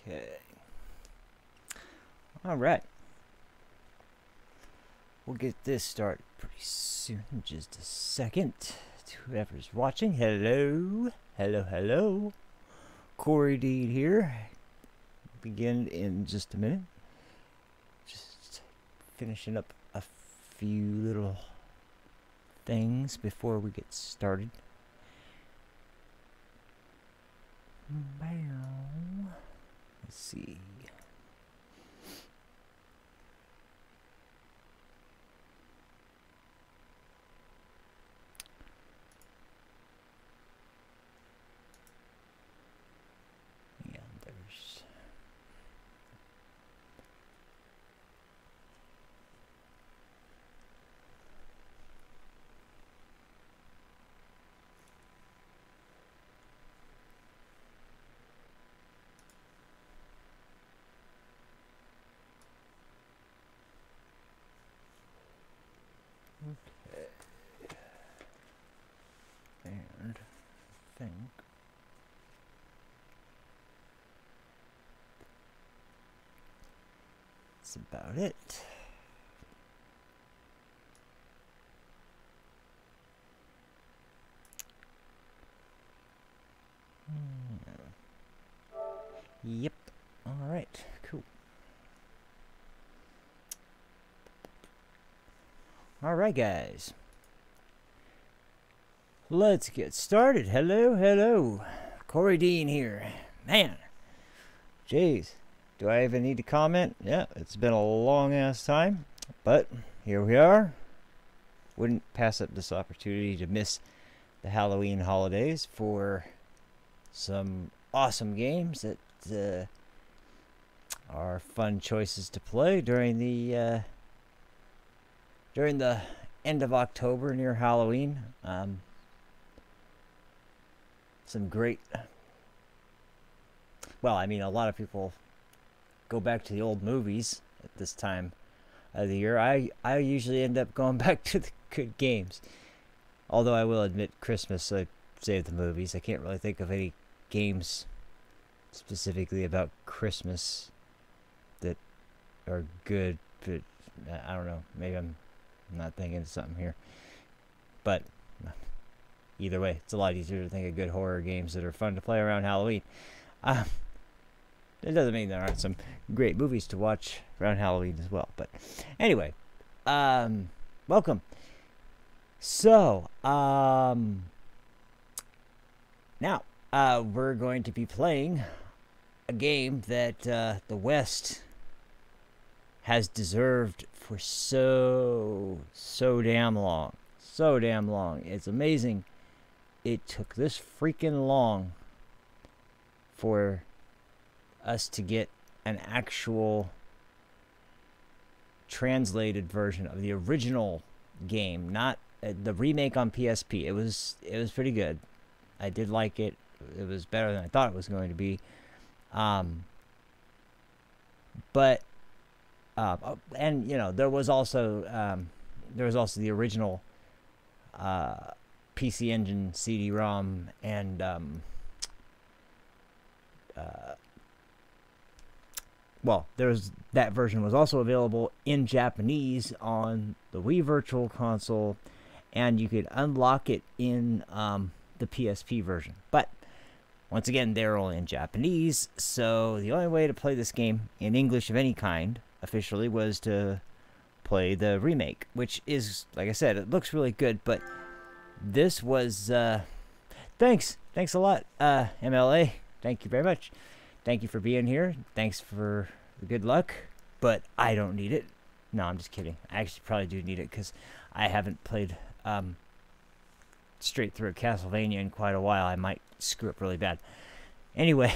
Okay. All right. We'll get this started pretty soon. In just a second. To whoever's watching, hello. Hello. Cory Dean here. Begin in just a minute. Just finishing up a few little things before we get started. Let's see. Yeah, there's and I think that's about it. Yep. All right. Cool. All right, guys. Let's get started. Hello. Cory Dean here. Man. Jeez. Do I even need to comment? Yeah, it's been a long ass time. But here we are. Wouldn't pass up this opportunity to miss the Halloween holidays for some awesome games that are fun choices to play during the end of October near Halloween. Some great, well, I mean, a lot of people go back to the old movies at this time of the year. I usually end up going back to the good games, although I will admit Christmas I save the movies. I can't really think of any games specifically about Christmas that are good, but I don't know, maybe I'm not thinking of something here, but either way, it's a lot easier to think of good horror games that are fun to play around Halloween. It doesn't mean there aren't some great movies to watch around Halloween as well, but anyway, welcome. So now we're going to be playing a game that the West has deserved for so damn long. It's amazing it took this freaking long for us to get an actual translated version of the original game, not the remake on PSP. It was pretty good. I did like it. It was better than I thought it was going to be. But and you know, there was also the original PC Engine CD-ROM, and well, that version was also available in Japanese on the Wii Virtual Console, and you could unlock it in the PSP version. But once again, they're only in Japanese, so the only way to play this game in English of any kind officially was to play the remake, which is, like I said, it looks really good. But this was thanks a lot, MLA. Thank you very much. Thank you for being here. Thanks for the good luck, but I don't need it. No, I'm just kidding. I actually probably do need it, because I haven't played straight through a Castlevania in quite a while. I might screw up really bad. Anyway,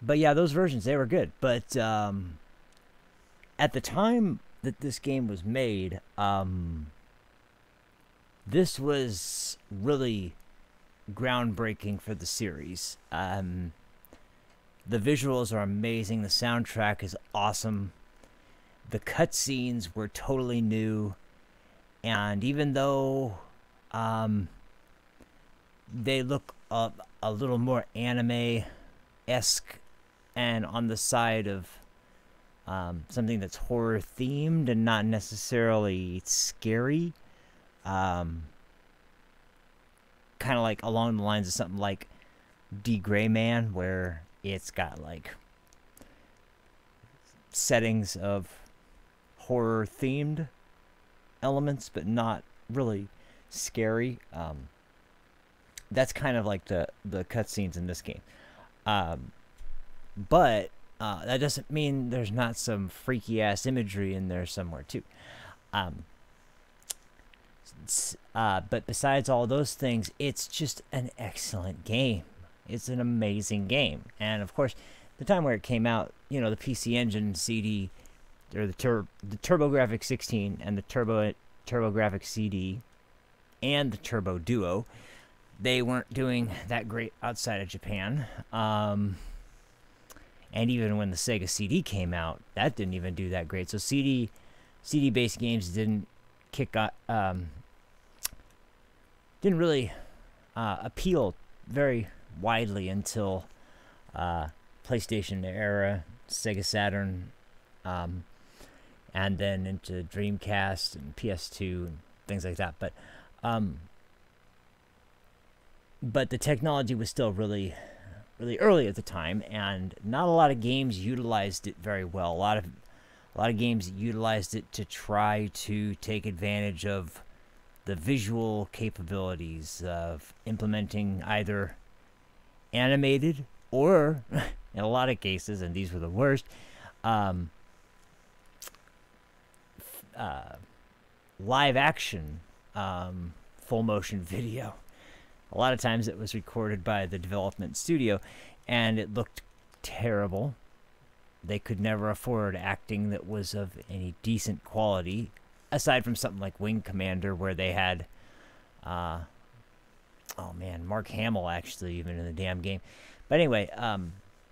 but yeah, those versions, they were good. But at the time that this game was made, this was really groundbreaking for the series. The visuals are amazing. The soundtrack is awesome. The cutscenes were totally new. And even though they look a little more anime esque and on the side of something that's horror themed and not necessarily scary. Kind of like along the lines of something like D. Gray Man, where it's got like settings of horror themed elements, but not really scary. That's kind of like the cutscenes in this game. But that doesn't mean there's not some freaky ass imagery in there somewhere too. But besides all those things, it's just an excellent game. It's an amazing game. And of course, the time where it came out, you know, the PC Engine CD, or the TurboGrafx 16 and the TurboGrafx CD and the Turbo Duo, they weren't doing that great outside of Japan. And even when the Sega CD came out, that didn't even do that great. So CD-based games didn't didn't really appeal very widely until PlayStation era, Sega Saturn, and then into Dreamcast and PS2 and things like that. But the technology was still really early at the time, and not a lot of games utilized it very well. A lot of games utilized it to try to take advantage of the visual capabilities of implementing either animated or, in a lot of cases, and these were the worst, live action full motion video. A lot of times it was recorded by the development studio, and it looked terrible. They could never afford acting that was of any decent quality, aside from something like Wing Commander, where they had, oh man, Mark Hamill actually even in the damn game. But anyway,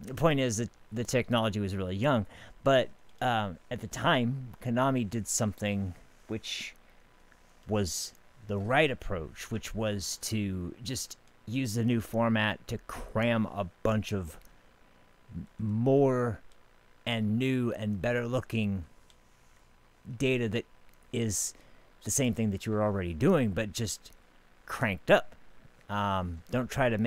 the point is that the technology was really young. But at the time, Konami did something which was the right approach, which was to just use the new format to cram a bunch of more and new and better looking data that is the same thing that you were already doing, but just cranked up. Don't try to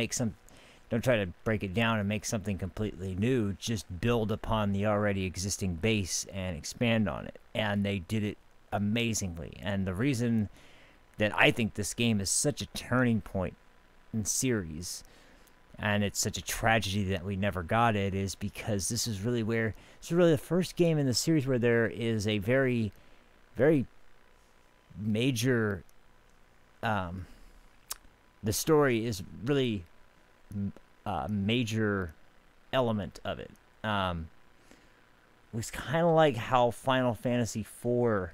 break it down and make something completely new. Just build upon the already existing base and expand on it. And they did it amazingly. And the reason that I think this game is such a turning point in series, and it's such a tragedy that we never got it, is because this is really the first game in the series where there is a very, very major, the story is really a major element of it. It was kind of like how Final Fantasy IV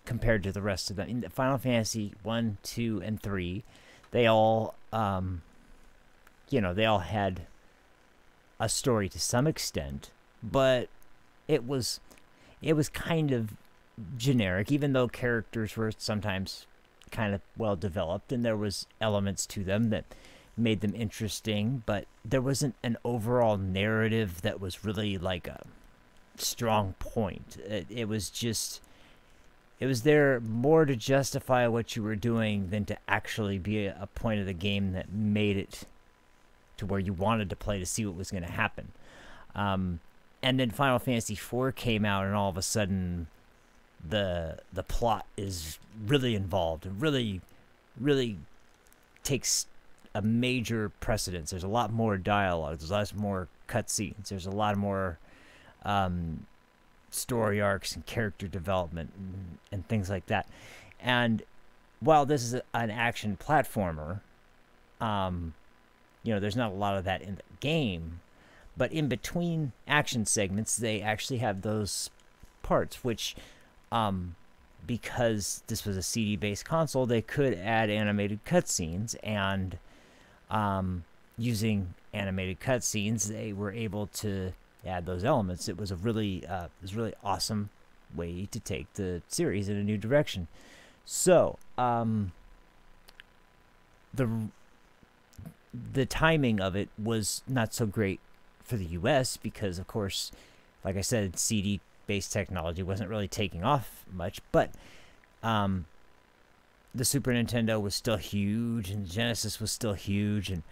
compared to the rest of them. In Final Fantasy 1, 2, and 3, they all, they all had a story to some extent, but it was kind of generic, even though characters were sometimes kind of well developed and there was elements to them that made them interesting, but there wasn't an overall narrative that was really like a strong point. It was there more to justify what you were doing than to actually be a point of the game that made it to where you wanted to play to see what was going to happen. And then Final Fantasy IV came out, and all of a sudden the plot is really involved and really takes a major precedence. There's a lot more dialogue. There's a lot more cutscenes. There's a lot more story arcs and character development and things like that. And while this is an action platformer, there's not a lot of that in the game, but in between action segments, they actually have those parts, which, because this was a CD-based console, they could add animated cutscenes, and using animated cutscenes, they were able to add those elements. It was a really awesome way to take the series in a new direction. So the timing of it was not so great for the US because, of course, like I said, CD-based technology wasn't really taking off much. But the Super Nintendo was still huge, and Genesis was still huge, and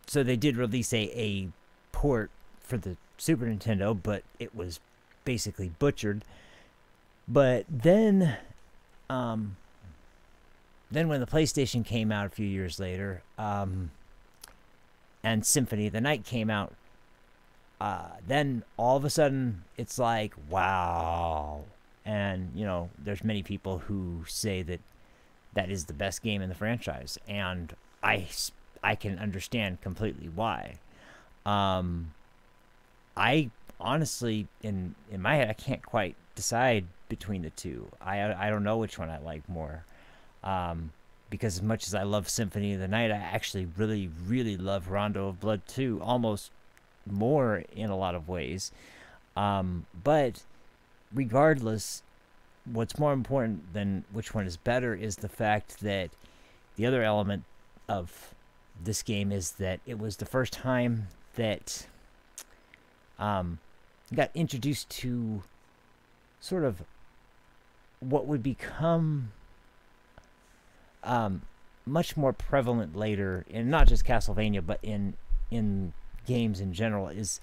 so they did release a port for the Super Nintendo, but it was basically butchered. But then when the PlayStation came out a few years later, and Symphony of the Night came out, then all of a sudden it's like, wow. And, you know, there's many people who say that that is the best game in the franchise. And I can understand completely why. I honestly, in my head, I can't quite decide between the two. I don't know which one I like more. Because as much as I love Symphony of the Night, I actually really, really love Rondo of Blood too, almost more in a lot of ways. But regardless, what's more important than which one is better is the fact that the other element of this game is that it was the first time that got introduced to sort of what would become much more prevalent later in not just Castlevania but in games in general is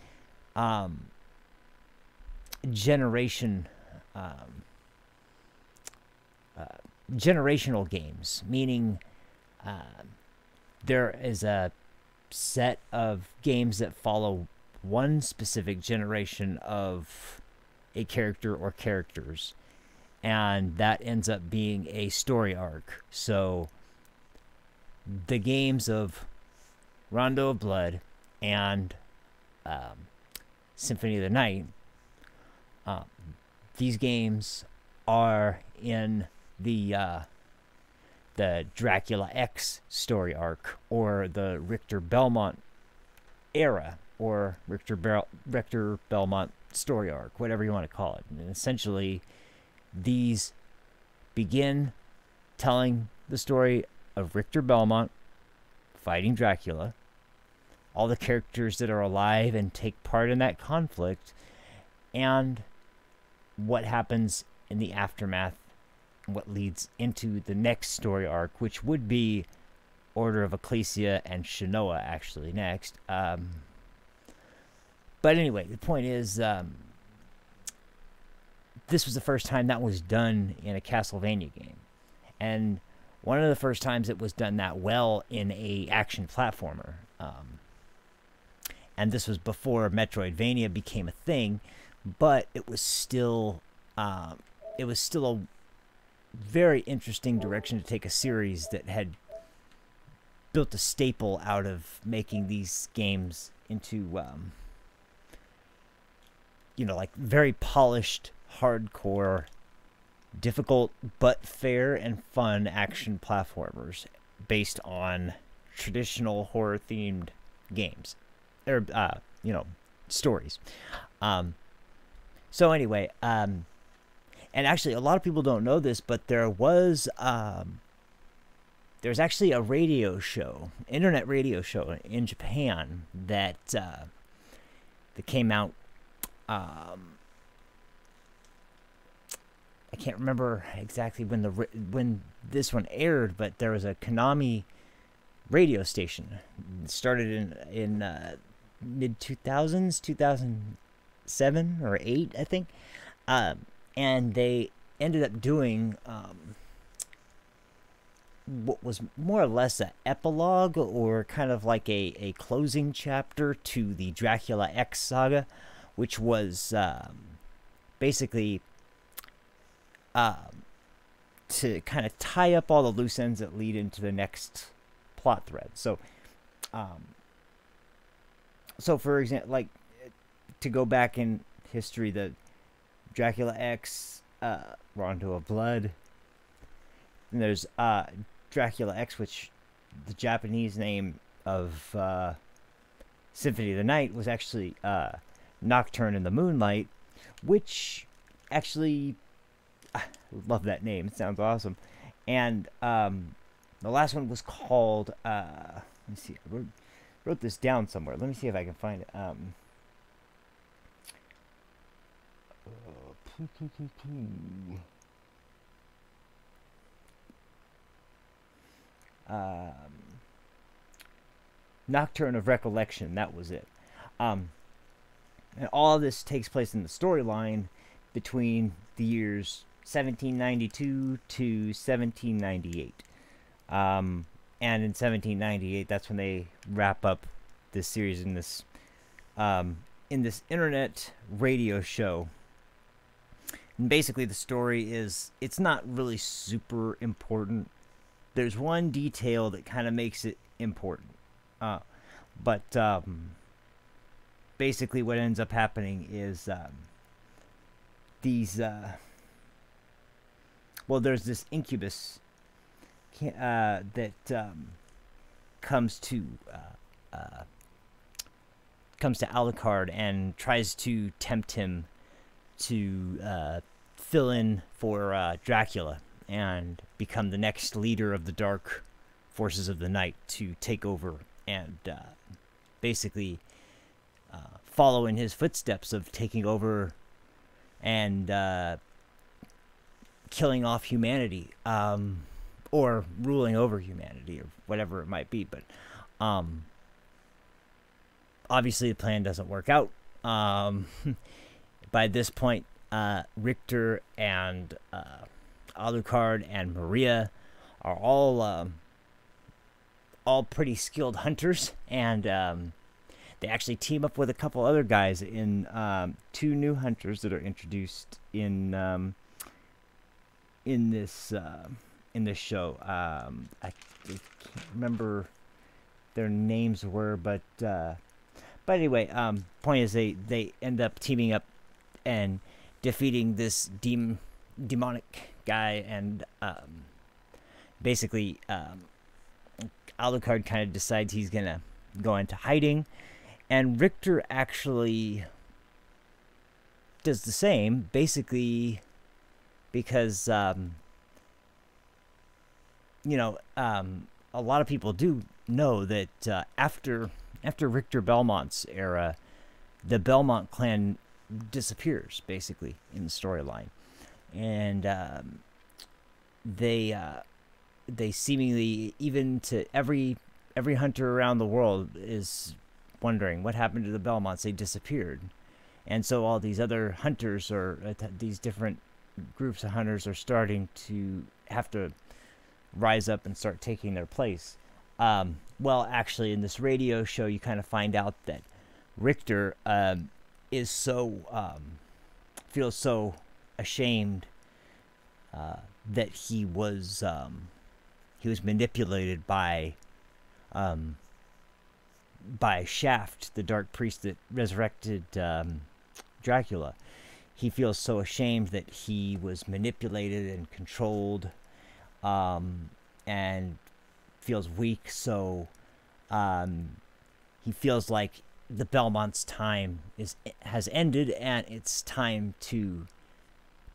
generational games, meaning there is a set of games that follow one specific generation of a character or characters, and that ends up being a story arc. So the games of Rondo of Blood and Symphony of the Night, these games are in the Dracula X story arc, or the Richter Belmont era, or Richter Belmont story arc, whatever you want to call it. And essentially, these begin telling the story of Richter Belmont fighting Dracula, all the characters that are alive and take part in that conflict, and what happens in the aftermath, what leads into the next story arc, which would be Order of Ecclesia and Shinoa, actually, next. But anyway, the point is, this was the first time that was done in a Castlevania game. And one of the first times it was done that well in a action platformer. And this was before Metroidvania became a thing, but it was still a very interesting direction to take a series that had built a staple out of making these games into like very polished, hardcore, difficult but fair and fun action platformers based on traditional horror themed games or stories. So anyway, and actually a lot of people don't know this, but there's actually a radio show, internet radio show in Japan that came out. I can't remember exactly when this one aired, but there was a Konami radio station. It started in mid 2000s, 2007 or 8, I think, and they ended up doing what was more or less an epilogue, or kind of like a closing chapter to the Dracula X saga, which was basically to kind of tie up all the loose ends that lead into the next plot thread. So, for example, like, to go back in history, the Dracula X, Rondo of Blood, and there's Dracula X, which the Japanese name of Symphony of the Night was actually Nocturne in the Moonlight, which actually, I love that name. It sounds awesome. And The last one was called. Let me see. I wrote this down somewhere. Let me see if I can find it. Um, Nocturne of Recollection. That was it. And all of this takes place in the storyline between the years 1792 to 1798. And in 1798, that's when they wrap up this series in this internet radio show. And basically, the story is, it's not really super important. There's one detail that kind of makes it important. But basically what ends up happening is these... well, there's this incubus that comes to Alucard and tries to tempt him to fill in for Dracula and become the next leader of the dark forces of the night, to take over and basically follow in his footsteps of taking over and killing off humanity, or ruling over humanity, or whatever it might be. But obviously the plan doesn't work out. By this point, Richter and Alucard and Maria are all pretty skilled hunters, and they actually team up with a couple other guys in two new hunters that are introduced in this show. I can't remember their names were, but anyway, point is they end up teaming up and defeating this demonic guy, and basically Alucard kind of decides he's gonna go into hiding, and Richter actually does the same, basically because a lot of people do know that after Richter Belmont's era, the Belmont clan disappears basically in the storyline, and they seemingly, even to every hunter around the world is wondering what happened to the Belmonts. They disappeared, and so all these other hunters, or these different groups of hunters, are starting to have to rise up and start taking their place. Well, actually, in this radio show, you kind of find out that Richter is feels so ashamed that he was manipulated by Shaft, the dark priest that resurrected Dracula. He feels so ashamed that he was manipulated and controlled, and feels weak. So he feels like the Belmont's time has ended, and it's time to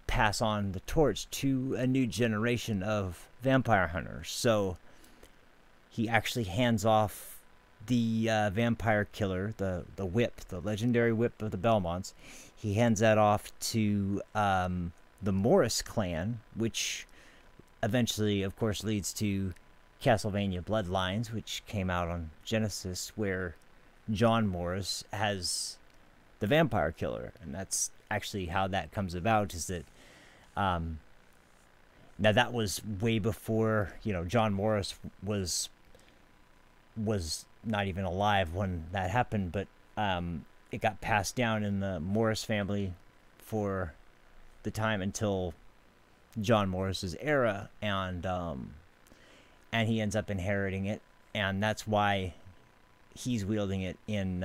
pass on the torch to a new generation of vampire hunters. So he actually hands off the vampire killer, the whip, the legendary whip of the Belmonts. He hands that off to the Morris clan, which eventually, of course, leads to Castlevania Bloodlines, which came out on Genesis, where John Morris has the vampire killer. And that's actually how that comes about, is that now that was way before, John Morris was not even alive when that happened, but it got passed down in the Morris family for the time until John Morris's era, and he ends up inheriting it, and that's why he's wielding it in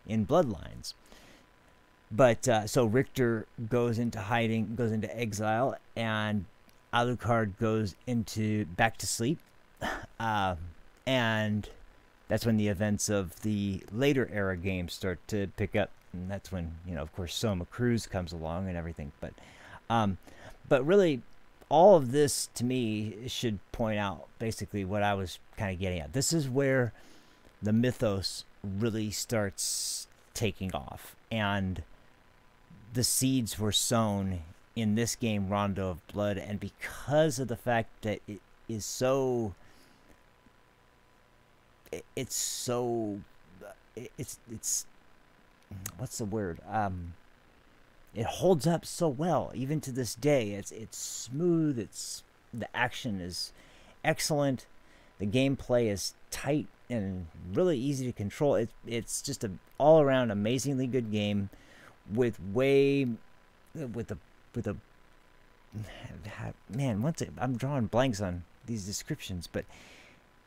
Bloodlines. But so Richter goes into hiding, goes into exile, and Alucard goes back to sleep, and that's when the events of the later era games start to pick up, and that's when, of course, Soma Cruz comes along and everything. But really, all of this to me should point out basically what I was kind of getting at. This is where the mythos really starts taking off, and the seeds were sown in this game, Rondo of Blood, and because of the fact that it is so, it's what's the word? It holds up so well even to this day. It's smooth. The action is excellent. The gameplay is tight and really easy to control. It's just an all around amazingly good game with a man. I'm drawing blanks on these descriptions, but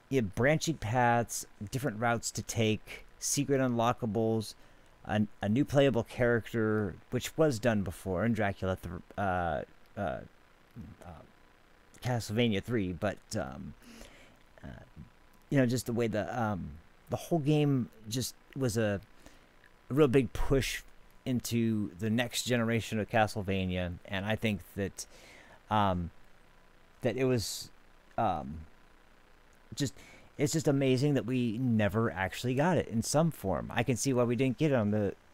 you have branching paths, different routes to take, secret unlockables, a new playable character, which was done before in Dracula, Castlevania 3, but just the way the whole game just was a real big push into the next generation of Castlevania, and I think that that it was it's just amazing that we never actually got it in some form. I can see why we didn't get it on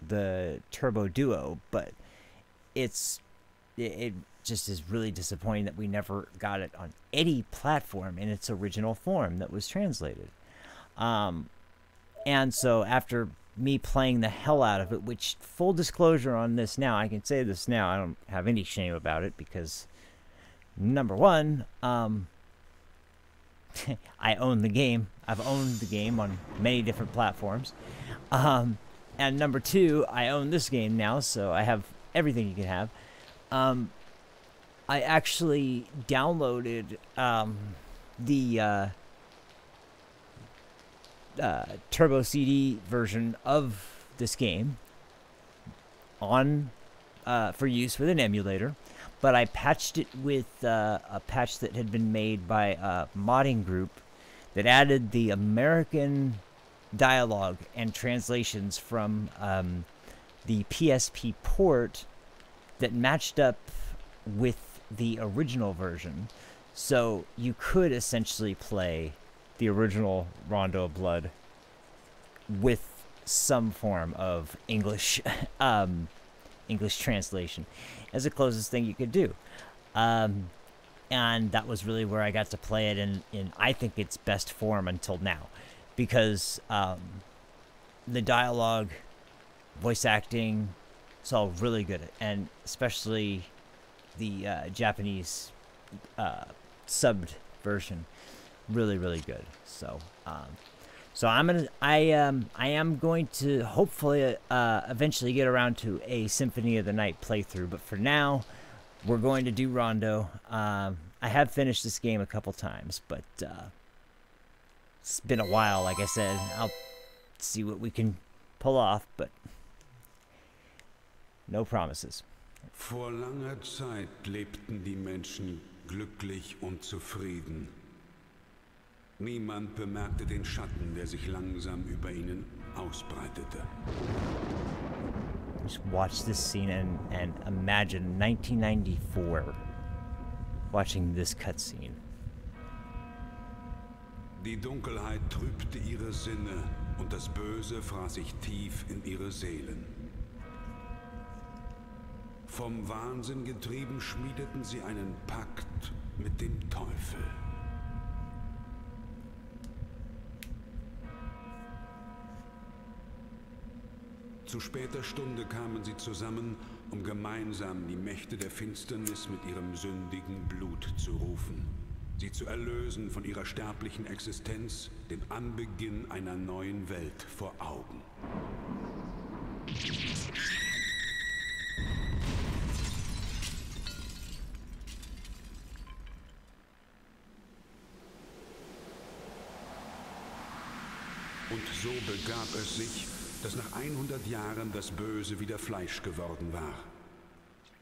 the Turbo Duo, but it just is really disappointing that we never got it on any platform in its original form that was translated. And so after me playing the hell out of it, which, full disclosure on this now, I can say this now, I don't have any shame about it, because number one, I own the game. I've owned the game on many different platforms. And number two, I own this game now, so I have everything you can have. I actually downloaded the Turbo CD version of this game on for use with an emulator, but I patched it with a patch that had been made by a modding group that added the American dialogue and translations from the PSP port that matched up with the original version, so you could essentially play the original Rondo of Blood with some form of English English translation as the closest thing you could do. And that was really where I got to play it in I think its best form until now, because the dialogue, voice acting, it's all really good, and especially the Japanese subbed version, really good. So I am going to hopefully eventually get around to a Symphony of the Night playthrough, but for now we're going to do Rondo. I have finished this game a couple times, but it's been a while. Like I said, I'll see what we can pull off, but no promises. Vor langer Zeit lebten die Menschen glücklich und zufrieden. Niemand bemerkte den Schatten, der sich langsam über ihnen ausbreitete. Just watch this scene and imagine 1994 watching this cutscene. Die Dunkelheit trübte ihre Sinne und das Böse fraß sich tief in ihre Seelen. Vom Wahnsinn getrieben schmiedeten sie einen Pakt mit dem Teufel. Zu später Stunde kamen sie zusammen, um gemeinsam die Mächte der Finsternis mit ihrem sündigen Blut zu rufen. Sie zu erlösen von ihrer sterblichen Existenz, den Anbeginn einer neuen Welt vor Augen. Und so begab es sich, dass nach 100 Jahren das Böse wieder Fleisch geworden war.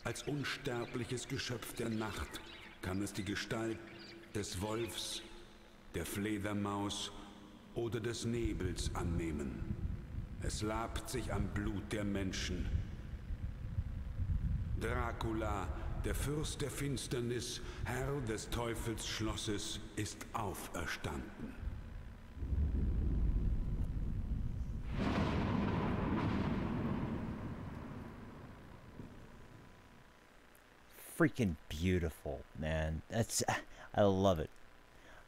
Als unsterbliches Geschöpf der Nacht kann es die Gestalt des Wolfs, der Fledermaus oder des Nebels annehmen. Es labt sich am Blut der Menschen. Dracula Der Fürst der Finsternis, Herr des Teufelsschlosses, ist auferstanden. Freaking beautiful, man. I love it.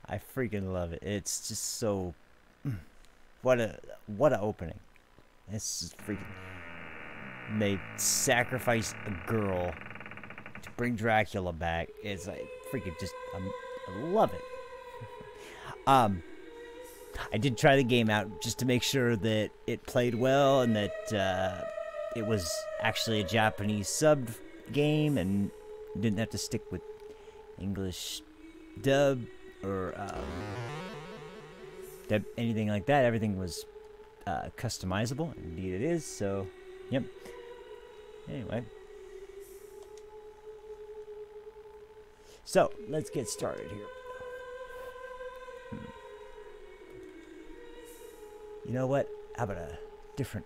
I freaking love it. It's just so what a opening. It's just freaking. They sacrifice a girl to bring Dracula back. It's like freaking just I love it. I did try the game out just to make sure that it played well and that it was actually a Japanese subbed game and didn't have to stick with English dub or anything like that. Everything was customizable. Indeed it is. So, yep. Anyway. So, let's get started here. You know what? How about a different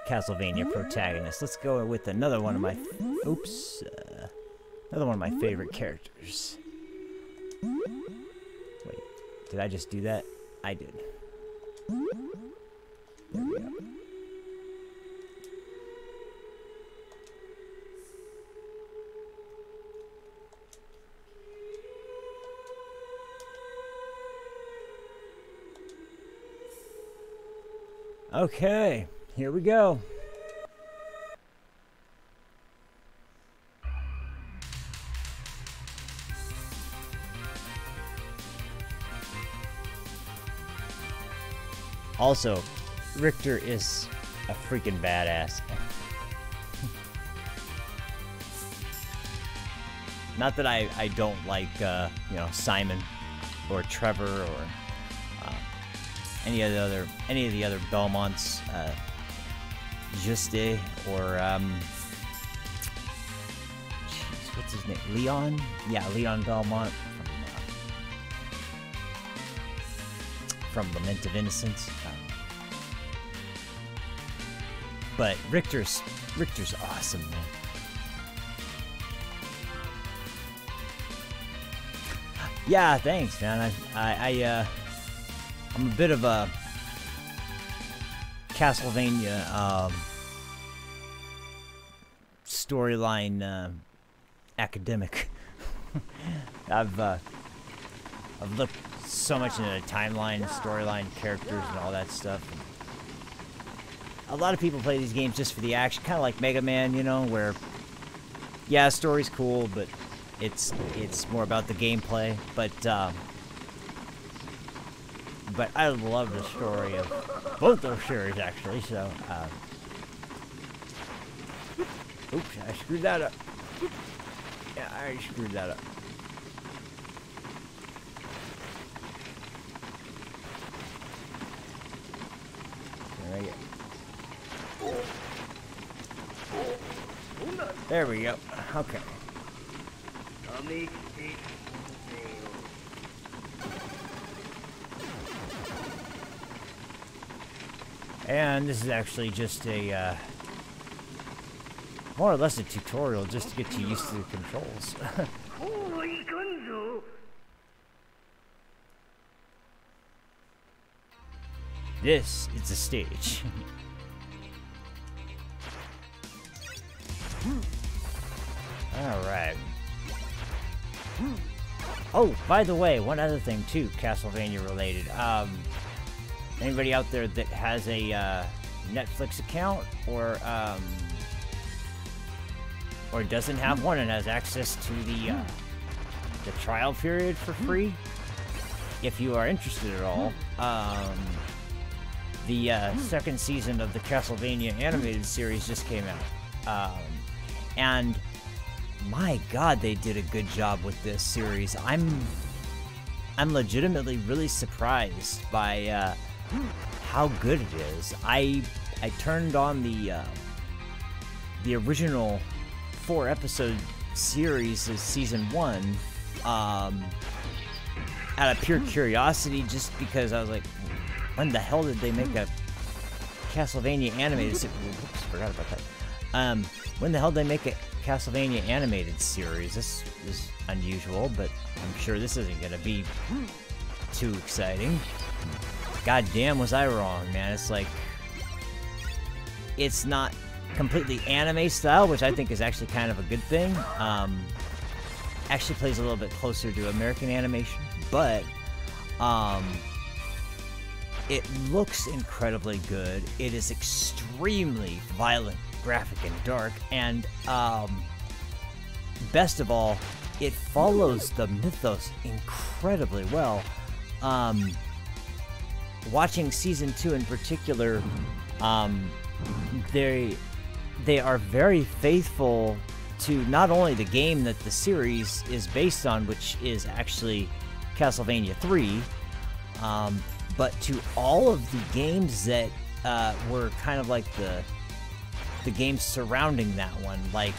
Castlevania protagonist? Let's go with another one of my another one of my favorite characters. Wait, did I just do that? I did. There we go. Okay, here we go. Also, Richter is a freaking badass. Not that I don't like you know, Simon or Trevor or any of the other Belmonts, Juste or jeez, what's his name? Leon? Yeah, Leon Belmont from Lament of Innocence. But Richter's awesome, man. Yeah, thanks, man. I'm a bit of a Castlevania storyline academic. I've looked so much into the timeline, storyline, characters, and all that stuff. A lot of people play these games just for the action, kind of like Mega Man, you know, where yeah, story's cool, but it's more about the gameplay. But I love the story of both those series, actually, so, oops, I screwed that up. Yeah, I already screwed that up. There we go. There we go. Okay. And this is actually just a, more or less a tutorial just to get you used to the controls. This is the stage. Alright. Oh, by the way, one other thing too, Castlevania related. Anybody out there that has a Netflix account or doesn't have one and has access to the trial period for free, if you are interested at all, the second season of the Castlevania animated series just came out, and my God, they did a good job with this series. I'm legitimately really surprised by how good it is. I turned on the original 4-episode series as season 1 out of pure curiosity, just because I was like, when the hell did they make a Castlevania animated series? Whoops, forgot about When the hell did they make a Castlevania animated series? This is unusual, but I'm sure this isn't gonna be too exciting. God damn, was I wrong, man. It's like, it's not completely anime style, which I think is actually kind of a good thing. Actually plays a little bit closer to American animation, but it looks incredibly good. It is extremely violent, graphic, and dark, and best of all, it follows the mythos incredibly well. Watching season 2 in particular, they are very faithful to not only the game that the series is based on, which is actually Castlevania 3, but to all of the games that were kind of like the games surrounding that one, like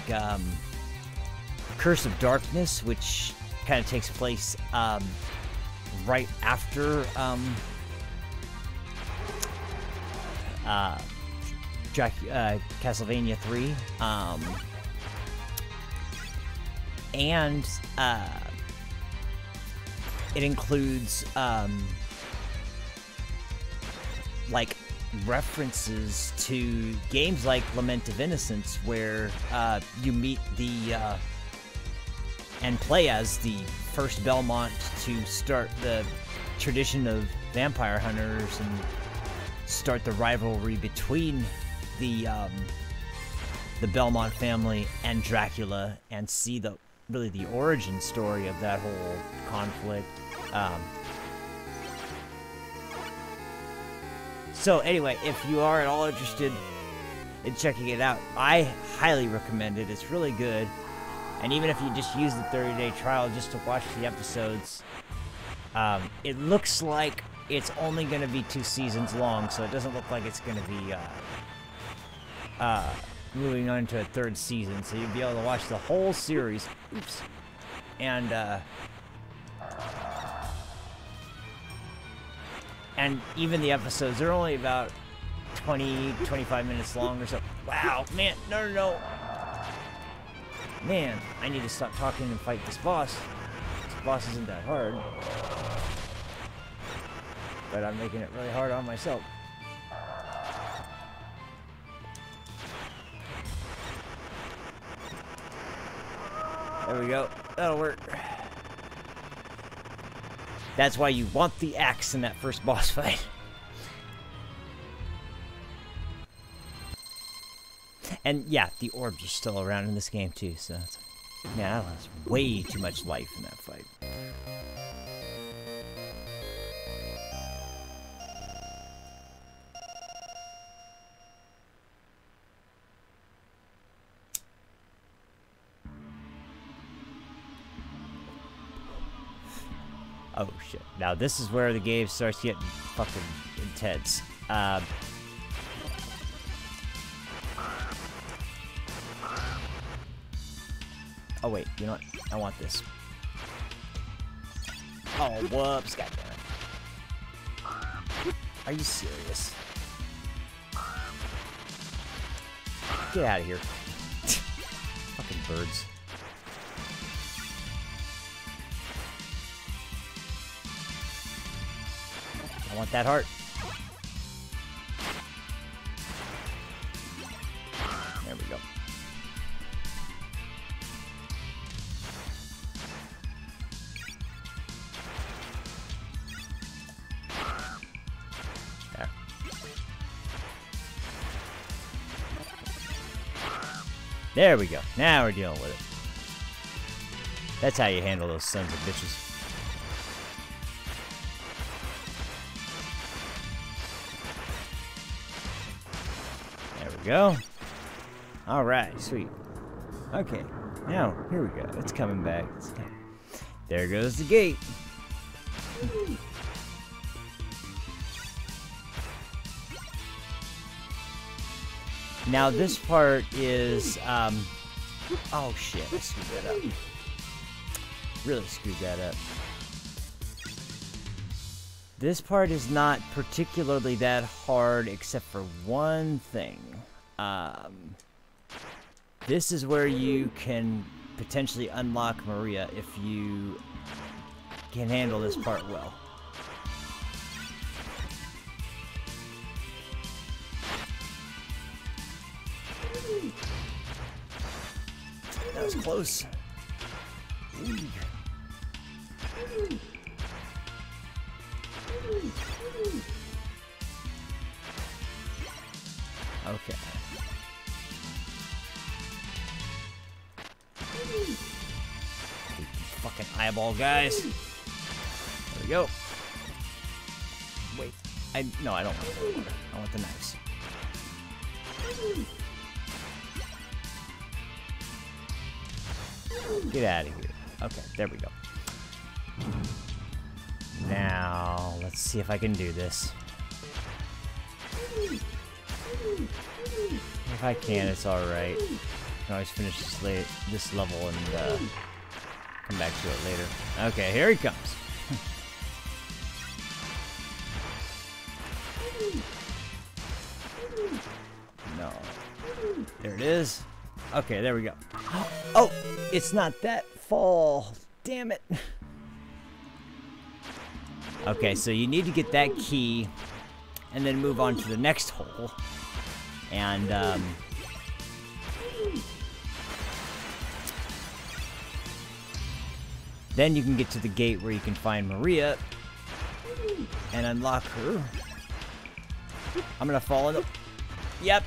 Curse of Darkness, which kind of takes place right after Castlevania 3, and it includes like references to games like Lament of Innocence, where you meet the and play as the first Belmont to start the tradition of vampire hunters and start the rivalry between the Belmont family and Dracula, and see the origin story of that whole conflict. So anyway, if you are at all interested in checking it out, I highly recommend it. It's really good. And even if you just use the 30-day trial just to watch the episodes, it looks like it's only going to be 2 seasons long, so it doesn't look like it's going to be moving on to a 3rd season. So you'll be able to watch the whole series. Oops. And even the episodes, they're only about 20-25 minutes long or so. Wow, man, no. Man, I need to stop talking and fight this boss. This boss isn't that hard. But I'm making it really hard on myself. There we go. That'll work. That's why you want the axe in that first boss fight. And yeah, the orbs are still around in this game too, so that's, man, that was way too much life in that fight. Oh shit. Now this is where the game starts getting fucking intense. Oh wait, you know what? I want this. Oh, whoops, goddammit. Are you serious? Get out of here. Fucking birds. I want that heart. There we go. There. There we go. Now we're dealing with it. That's how you handle those sons of bitches. Go. All right, sweet. Okay, now here we go. It's coming back. There goes the gate. Now this part is oh shit, I screwed that up. Really screwed that up. This part is not particularly that hard except for one thing. This is where you can potentially unlock Maria if you can handle this part well. That was close. Ooh. Okay. Fucking eyeball guys. There we go. Wait. No, I don't want the water. I want the knives. Get out of here. Okay, there we go. Now, let's see if I can do this. If I can, it's alright. I can always finish this level and come back to it later. Okay, here he comes. No. There it is. Okay, there we go. Oh, it's not that fall. Damn it. Okay, so you need to get that key and then move on to the next hole. And, then you can get to the gate where you can find Maria and unlock her. I'm gonna fall in the... Yep.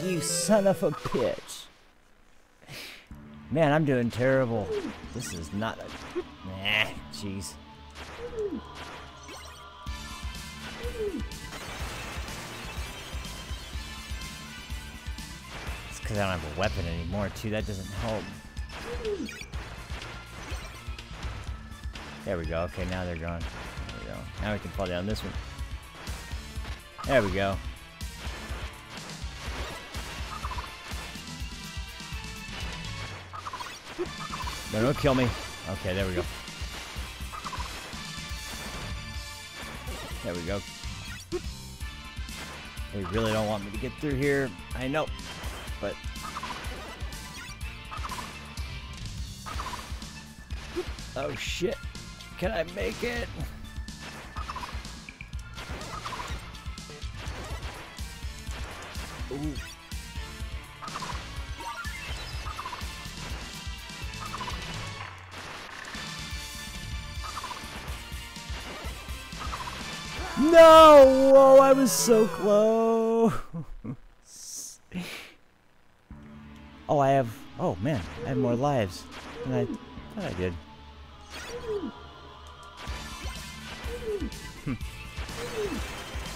You son of a bitch. Man, I'm doing terrible. This is not a... Nah, jeez. It's because I don't have a weapon anymore, too. That doesn't help. There we go. Okay, now they're gone. There we go. Now we can fall down this one. There we go. No, don't kill me. Okay, there we go. There we go. They really don't want me to get through here. I know, but... Oh, shit. Can I make it? Ooh. No! Whoa, I was so close. Oh, I have... Oh, man. I have more lives than I thought I did.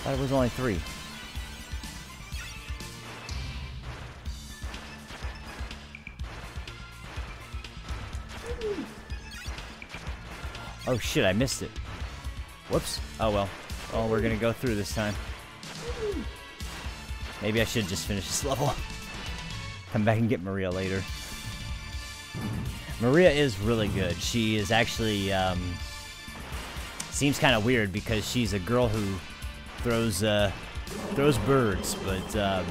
Thought it was only 3. Oh, shit. I missed it. Whoops. Oh, well. Oh, we're gonna go through this time. Maybe I should just finish this level. Come back and get Maria later. Maria is really good. She is actually, seems kind of weird because she's a girl who throws birds, but,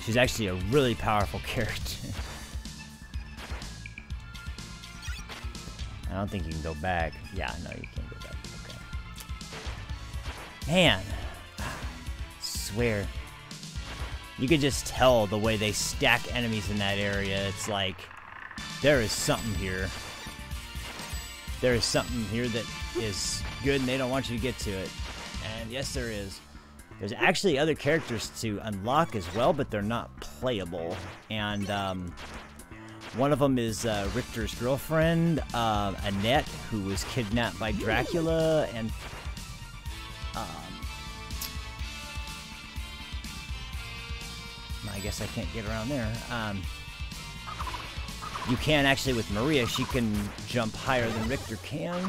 she's actually a really powerful character. I don't think you can go back. Yeah, no, you can't go back. Man, I swear, you could just tell the way they stack enemies in that area. It's like, there is something here. There is something here that is good and they don't want you to get to it. And yes, there is. There's actually other characters to unlock as well, but they're not playable. And one of them is Richter's girlfriend, Annette, who was kidnapped by Dracula, and I guess I can't get around there. You can actually with Maria, she can jump higher than Richter can.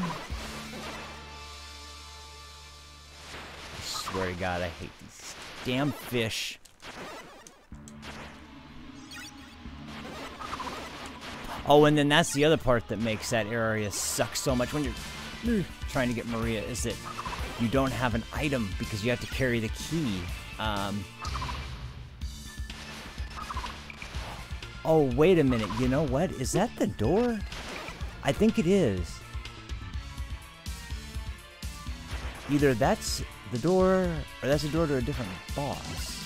I swear to God, I hate these damn fish. Oh, and then that's the other part that makes that area suck so much when you're trying to get Maria, is that you don't have an item because you have to carry the key. Oh, wait a minute. You know what? Is that the door? I think it is. Either that's the door, or that's the door to a different boss.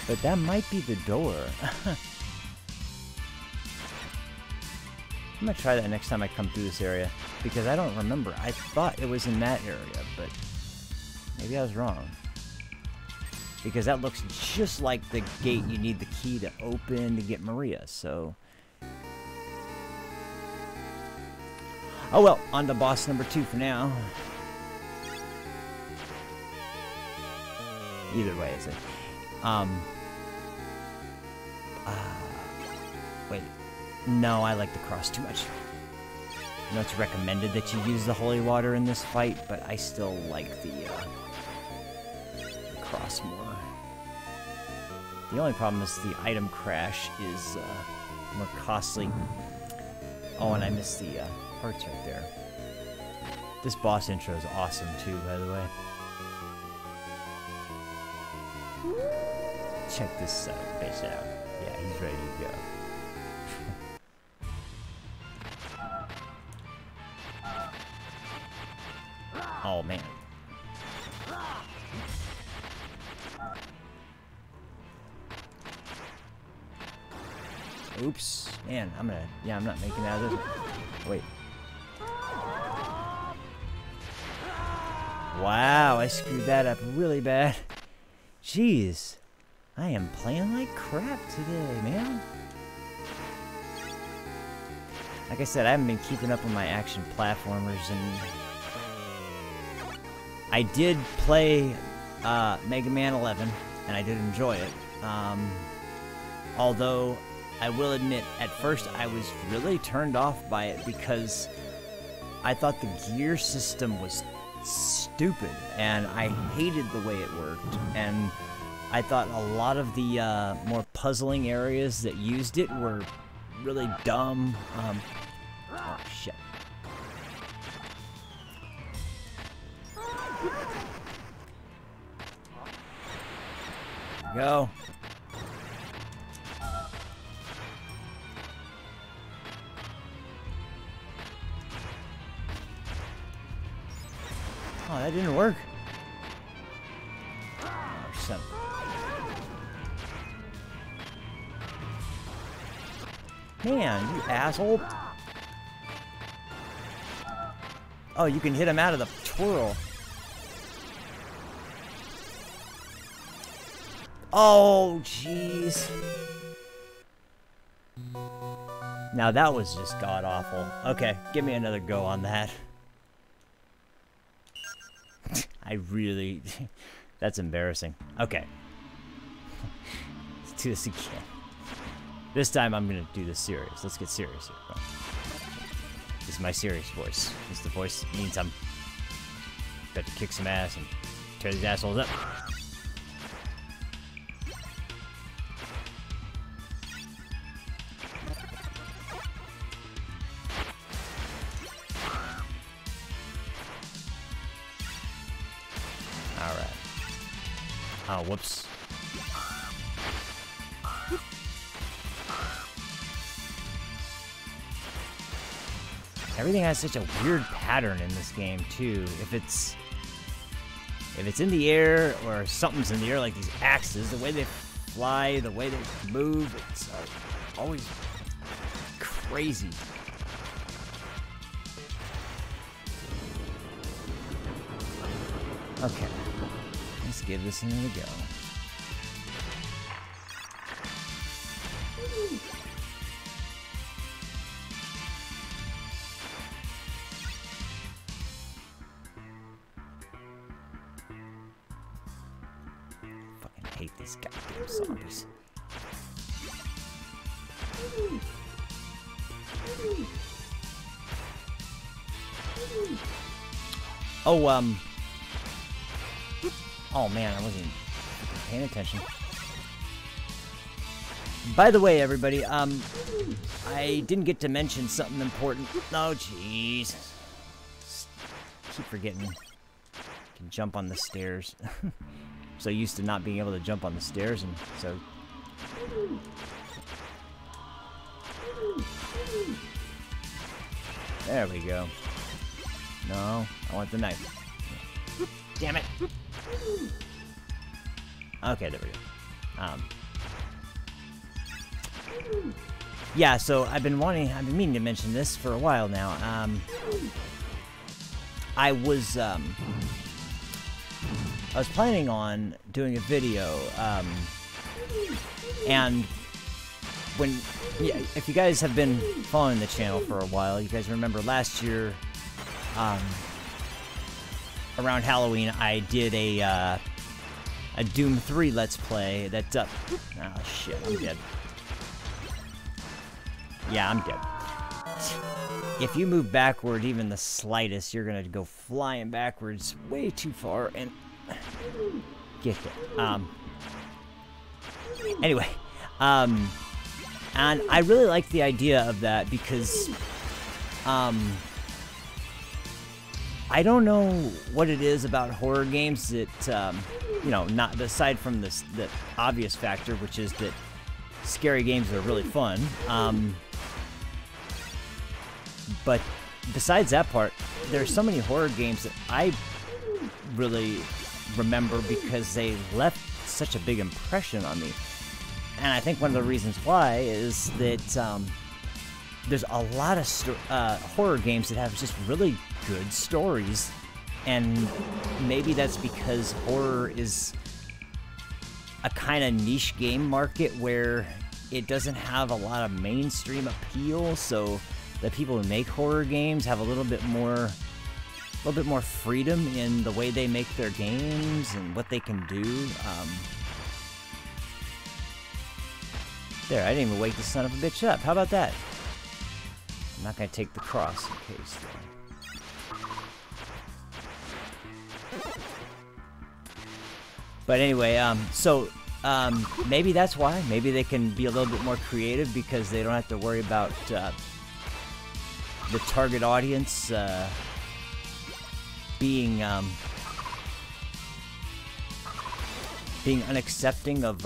But that might be the door. I'm gonna try that next time I come through this area, because I don't remember. I thought it was in that area, but maybe I was wrong. Because that looks just like the gate you need the key to open to get Maria, so... Oh well, on to boss number 2 for now. Either way, is it? Wait. No, I like the cross too much. I know it's recommended that you use the holy water in this fight, but I still like the cross more. The only problem is the item crash is more costly. Oh, and I missed the parts right there. This boss intro is awesome too, by the way. Check this bitch out. Yeah, he's ready to go. Oh man. Oops. Man, I'm not making it out of this. Wait. Wow, I screwed that up really bad. Jeez. I am playing like crap today, man. Like I said, I haven't been keeping up with my action platformers, and I did play Mega Man 11, and I did enjoy it. Although, I will admit, at first I was really turned off by it because I thought the gear system was stupid, and I hated the way it worked, and I thought a lot of the more puzzling areas that used it were really dumb. Oh, shit. There we go. Oh, that didn't work. Oh, son. Man, you asshole. Oh, you can hit him out of the twirl. Oh, jeez. Now that was just god-awful. Okay, give me another go on that. I really... That's embarrassing. Okay. Let's do this again. This time I'm gonna do this serious. Let's get serious here. This is my serious voice. This is the voice that means I'm about to kick some ass and tear these assholes up. Alright. Oh, whoops. Everything has such a weird pattern in this game too. If it's in the air or something's in the air, like these axes, the way they fly, the way they move, it's always crazy. Okay, let's give this another go. Hate these goddamn zombies. Oh, oh man, I wasn't paying attention. By the way, everybody, I didn't get to mention something important. Oh, jeez. Keep forgetting. can jump on the stairs. So used to not being able to jump on the stairs, and so... There we go. No, I want the knife. Damn it! Okay, there we go. Yeah, so I've been meaning to mention this for a while now. I was planning on doing a video, and if you guys have been following the channel for a while, you guys remember last year, around Halloween, I did a Doom 3 Let's Play that, oh shit, I'm dead. Yeah, I'm dead. If you move backward even the slightest, you're gonna go flying backwards way too far and get hit. Anyway, and I really like the idea of that because, I don't know what it is about horror games that, you know, not aside from the obvious factor, which is that scary games are really fun. But besides that part, there's so many horror games that I really remember because they left such a big impression on me. And I think one of the reasons why is that there's a lot of horror games that have just really good stories. And maybe that's because horror is a kind of niche game market where it doesn't have a lot of mainstream appeal, so the people who make horror games have a little bit more freedom in the way they make their games and what they can do. There, I didn't even wake the son of a bitch up. How about that? I'm not gonna take the cross in case, though. But anyway, maybe that's why. Maybe they can be a little bit more creative because they don't have to worry about the target audience being unaccepting of.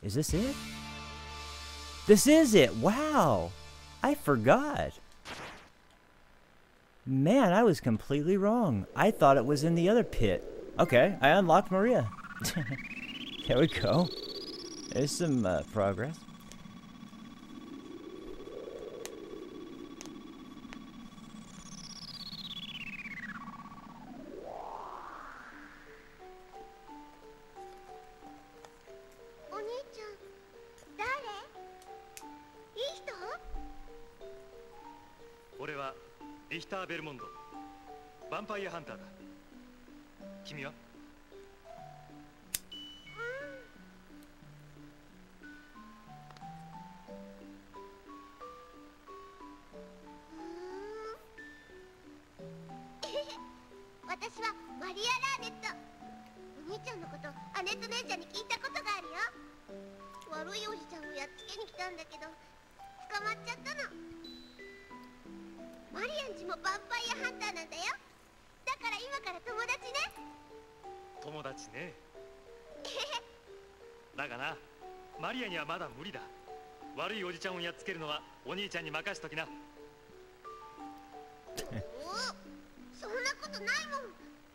Is this it? This is it. Wow, I forgot. Man, I was completely wrong. I thought it was in the other pit. Okay, I unlocked Maria. There we go. There's some progress. Belmondo, Vampire Hunter だ。君は？私はマリア・ラーネット。お兄ちゃんのことアネット姉ちゃんに聞いたことがあるよ。悪いおじちゃんをやっつけに来たんだけど捕まっちゃったの。マリアンちもヴァンパイアハンターなんだよ。だから今から友達ね。友達ね。だがな、マリアにはまだ無理だ。悪いおじちゃんをやっつけるのはお兄ちゃんに任しときな。お、そんなことないもん。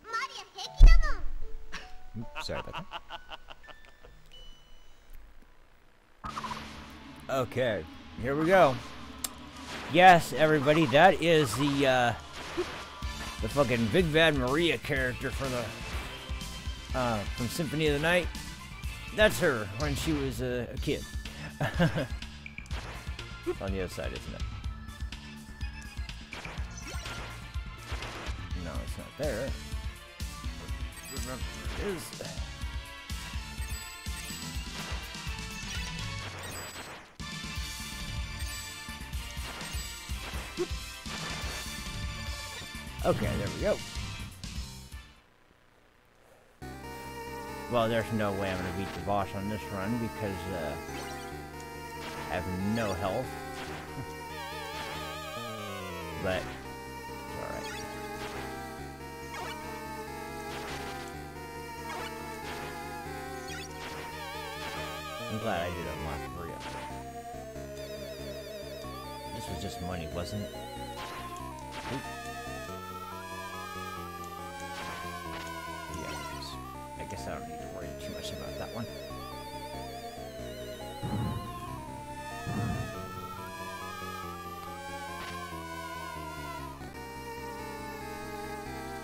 マリア平気だもん。Sorry about that. Okay, here we go. Yes, everybody, that is the fucking Big Bad Maria character for the from Symphony of the Night. That's her when she was a kid. It's on the other side, isn't it? No, it's not there. Remember where it is. Okay, there we go. Well, there's no way I'm gonna beat the boss on this run because I have no health. But it's alright. I'm glad I did unlock it for you. This was just money, wasn't it? Oop. Yeah, it is. I guess I don't need to worry too much about that one.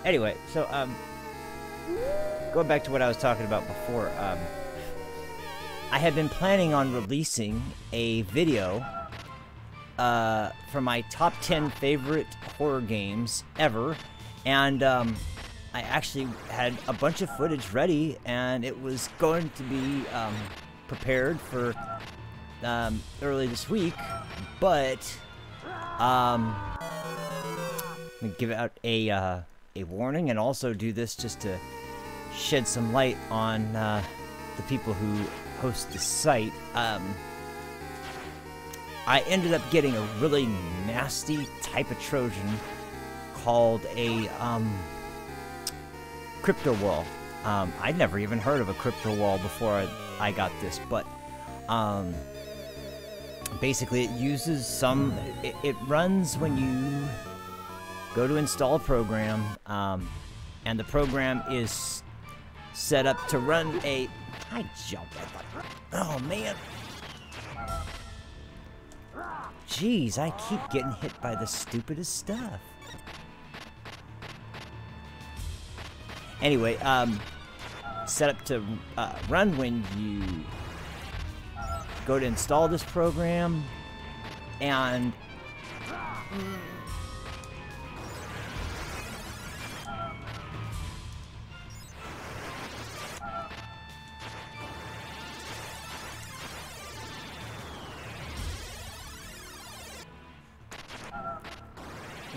Anyway, so, going back to what I was talking about before, I had been planning on releasing a video, for my top 10 favorite horror games ever, and, I actually had a bunch of footage ready, and it was going to be, prepared for, early this week, but, I'm gonna give out a warning, and also do this just to shed some light on the people who host the site. I ended up getting a really nasty type of Trojan called a crypto wall. I'd never even heard of a crypto wall before I got this, but basically it uses some... It runs when you go to install a program, and the program is set up to run a... I jumped that button. Oh, man. Jeez, I keep getting hit by the stupidest stuff. Anyway, set up to run when you go to install this program, and...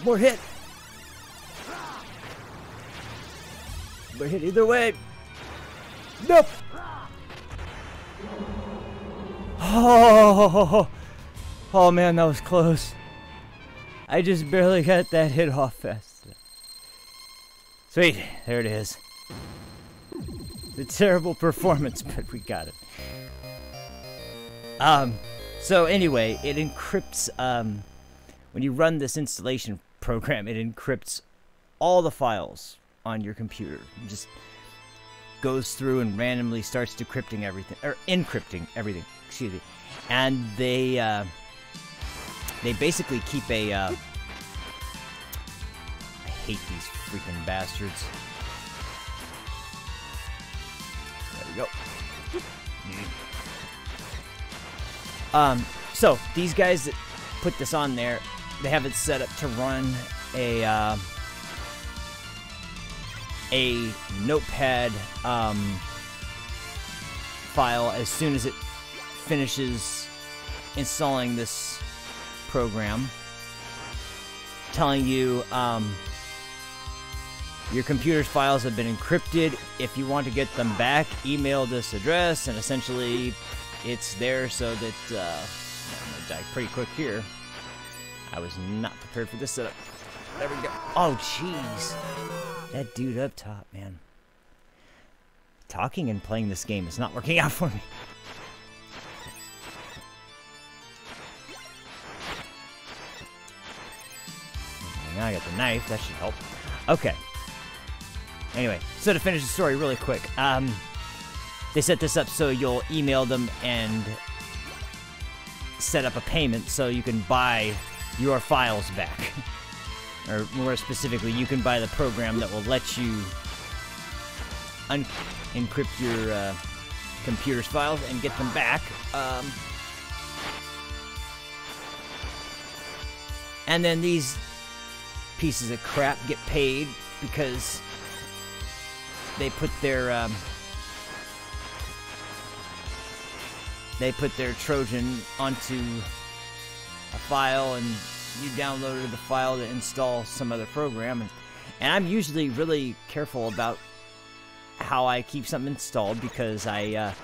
More hit! More hit either way! Nope! Oh! Oh man, that was close. I just barely got that hit off fast. Sweet, there it is. The terrible performance, but we got it. So anyway, it encrypts, when you run this installation program, it encrypts all the files on your computer. It just goes through and randomly starts decrypting everything, or encrypting everything, excuse me. And they basically keep a, I hate these freaking bastards. There we go. So these guys that put this on there, they have it set up to run a notepad file as soon as it finishes installing this program, telling you your computer's files have been encrypted. If you want to get them back, email this address, and essentially it's there so that I'm gonna die pretty quick here. I was not prepared for this setup. There we go. Oh, jeez. That dude up top, man. Talking and playing this game is not working out for me. Now I got the knife. That should help. Okay. Anyway, so to finish the story really quick. They set this up so you'll email them and set up a payment so you can buy your files back. Or more specifically, you can buy the program that will let you encrypt your computer's files and get them back. And then these pieces of crap get paid because they put their Trojan onto a file, and you downloaded the file to install some other program, and I'm usually really careful about how I keep something installed because I,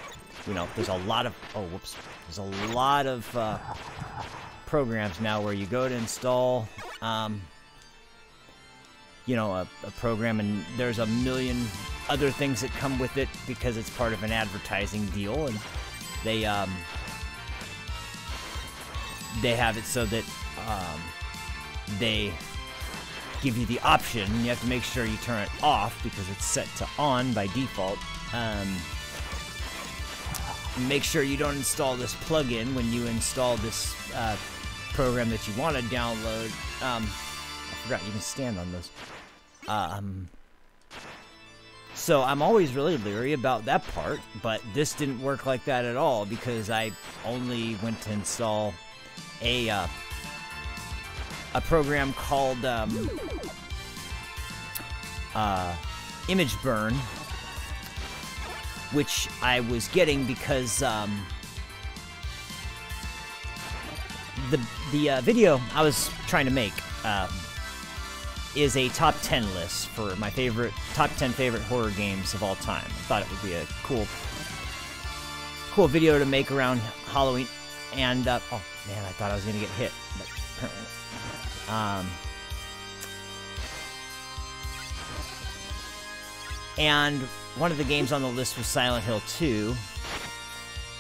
you know, there's a lot of, there's a lot of programs now where you go to install, you know, a program, and there's a million other things that come with it because it's part of an advertising deal, and They have it so that they give you the option. You have to make sure you turn it off because it's set to on by default. Make sure you don't install this plugin when you install this program that you want to download. I forgot you can stand on those. So I'm always really leery about that part, but this didn't work like that at all because I only went to install a program called Image Burn, which I was getting because the video I was trying to make is a top 10 list for my top 10 favorite horror games of all time. I thought it would be a cool video to make around Halloween. And oh man, I thought I was gonna get hit, but apparently not. And one of the games on the list was Silent Hill 2.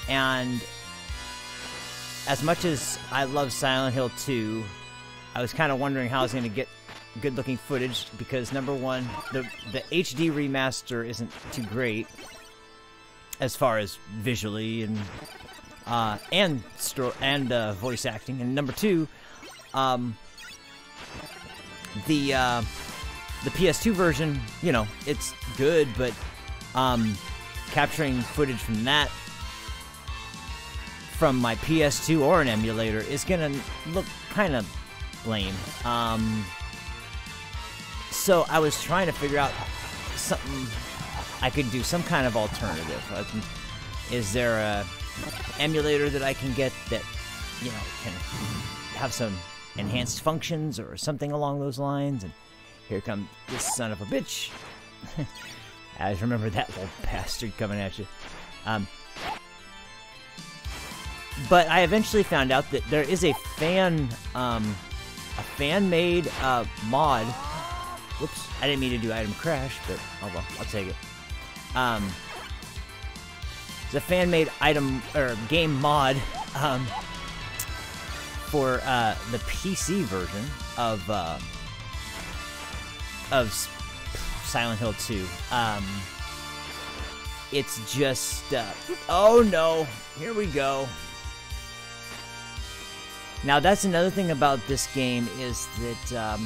And as much as I love Silent Hill 2, I was kind of wondering how I was going to get good-looking footage because, number one, the HD remaster isn't too great as far as visually and voice acting. And number two, the PS2 version, you know, it's good, but capturing footage from that from my PS2 or an emulator is gonna look kind of lame. So I was trying to figure out something I could do, some kind of alternative. Is there a emulator that I can get that, you know, can have some enhanced functions or something along those lines? And here comes this son of a bitch. I always remember that little bastard coming at you. But I eventually found out that there is a fan-made mod. Whoops, I didn't mean to do item crash, but oh well, I'll take it. It's a fan-made item or game mod for the PC version of Silent Hill 2. It's just oh no, here we go. Now that's another thing about this game is that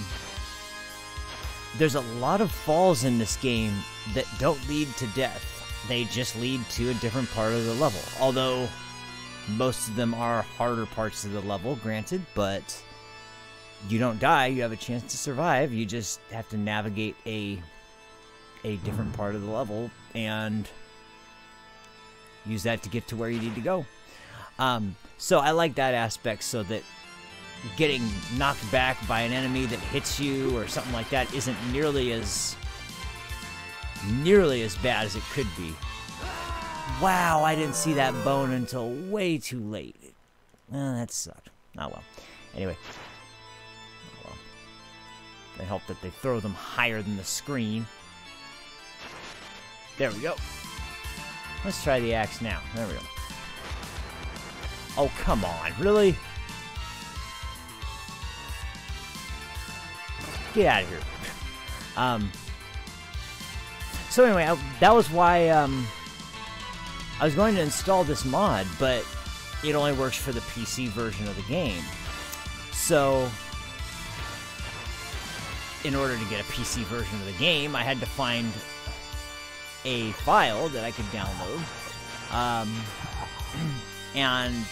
there's a lot of falls in this game that don't lead to death. They just lead to a different part of the level. Although most of them are harder parts of the level, granted, but you don't die, you have a chance to survive. You just have to navigate a different part of the level and use that to get to where you need to go. So I like that aspect, so that getting knocked back by an enemy that hits you or something like that isn't nearly as bad as it could be. Wow, I didn't see that bone until way too late. That sucked. Oh well. Anyway. Oh well. They help that they throw them higher than the screen. There we go. Let's try the axe now. There we go. Oh, come on. Really? Get out of here. So anyway, that was why I was going to install this mod, but it only works for the PC version of the game. So in order to get a PC version of the game, I had to find a file that I could download. And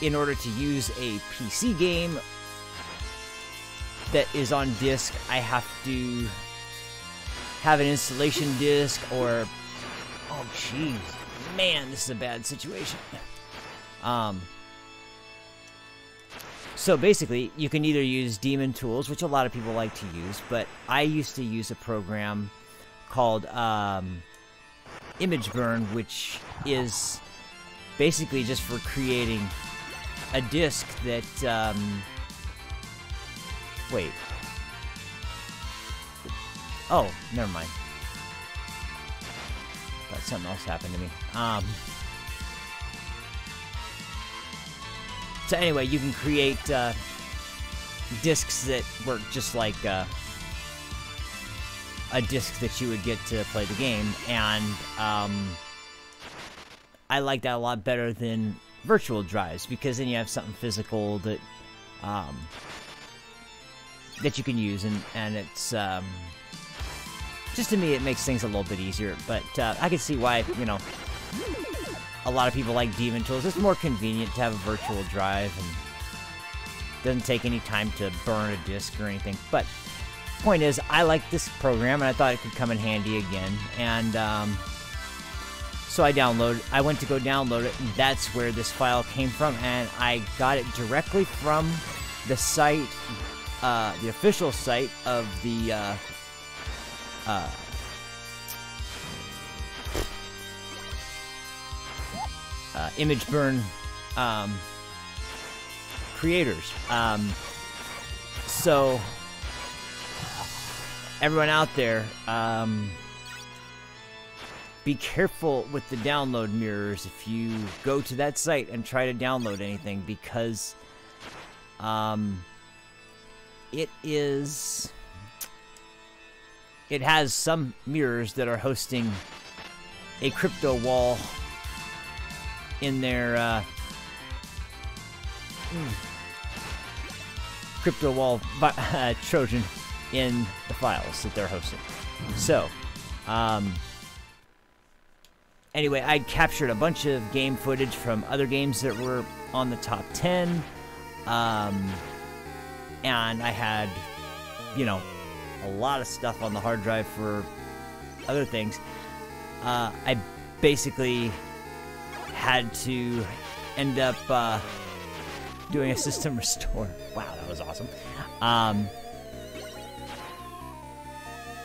in order to use a PC game that is on disk, I have to have an installation disk or... Oh, jeez. Man, this is a bad situation. So basically, you can either use Demon Tools, which a lot of people like to use, but I used to use a program called Image Burn, which is basically just for creating a disk that... Wait. Oh, never mind. Thought something else happened to me. So anyway, you can create discs that work just like a disc that you would get to play the game, and I like that a lot better than virtual drives, because then you have something physical that that you can use, and it's just, to me, it makes things a little bit easier. But I can see why, you know, a lot of people like Demon Tools. It's more convenient to have a virtual drive, and doesn't take any time to burn a disc or anything. But point is, I like this program, and I thought it could come in handy again. And so I went to go download it, and that's where this file came from. And I got it directly from the site, the official site of the image burn creators. So everyone out there, be careful with the download mirrors if you go to that site and try to download anything, because it has some mirrors that are hosting a crypto wall in their crypto wall Trojan in the files that they're hosting. So anyway, I captured a bunch of game footage from other games that were on the top 10, and I had, you know, a lot of stuff on the hard drive for other things. I basically had to end up doing a system restore. Wow, that was awesome.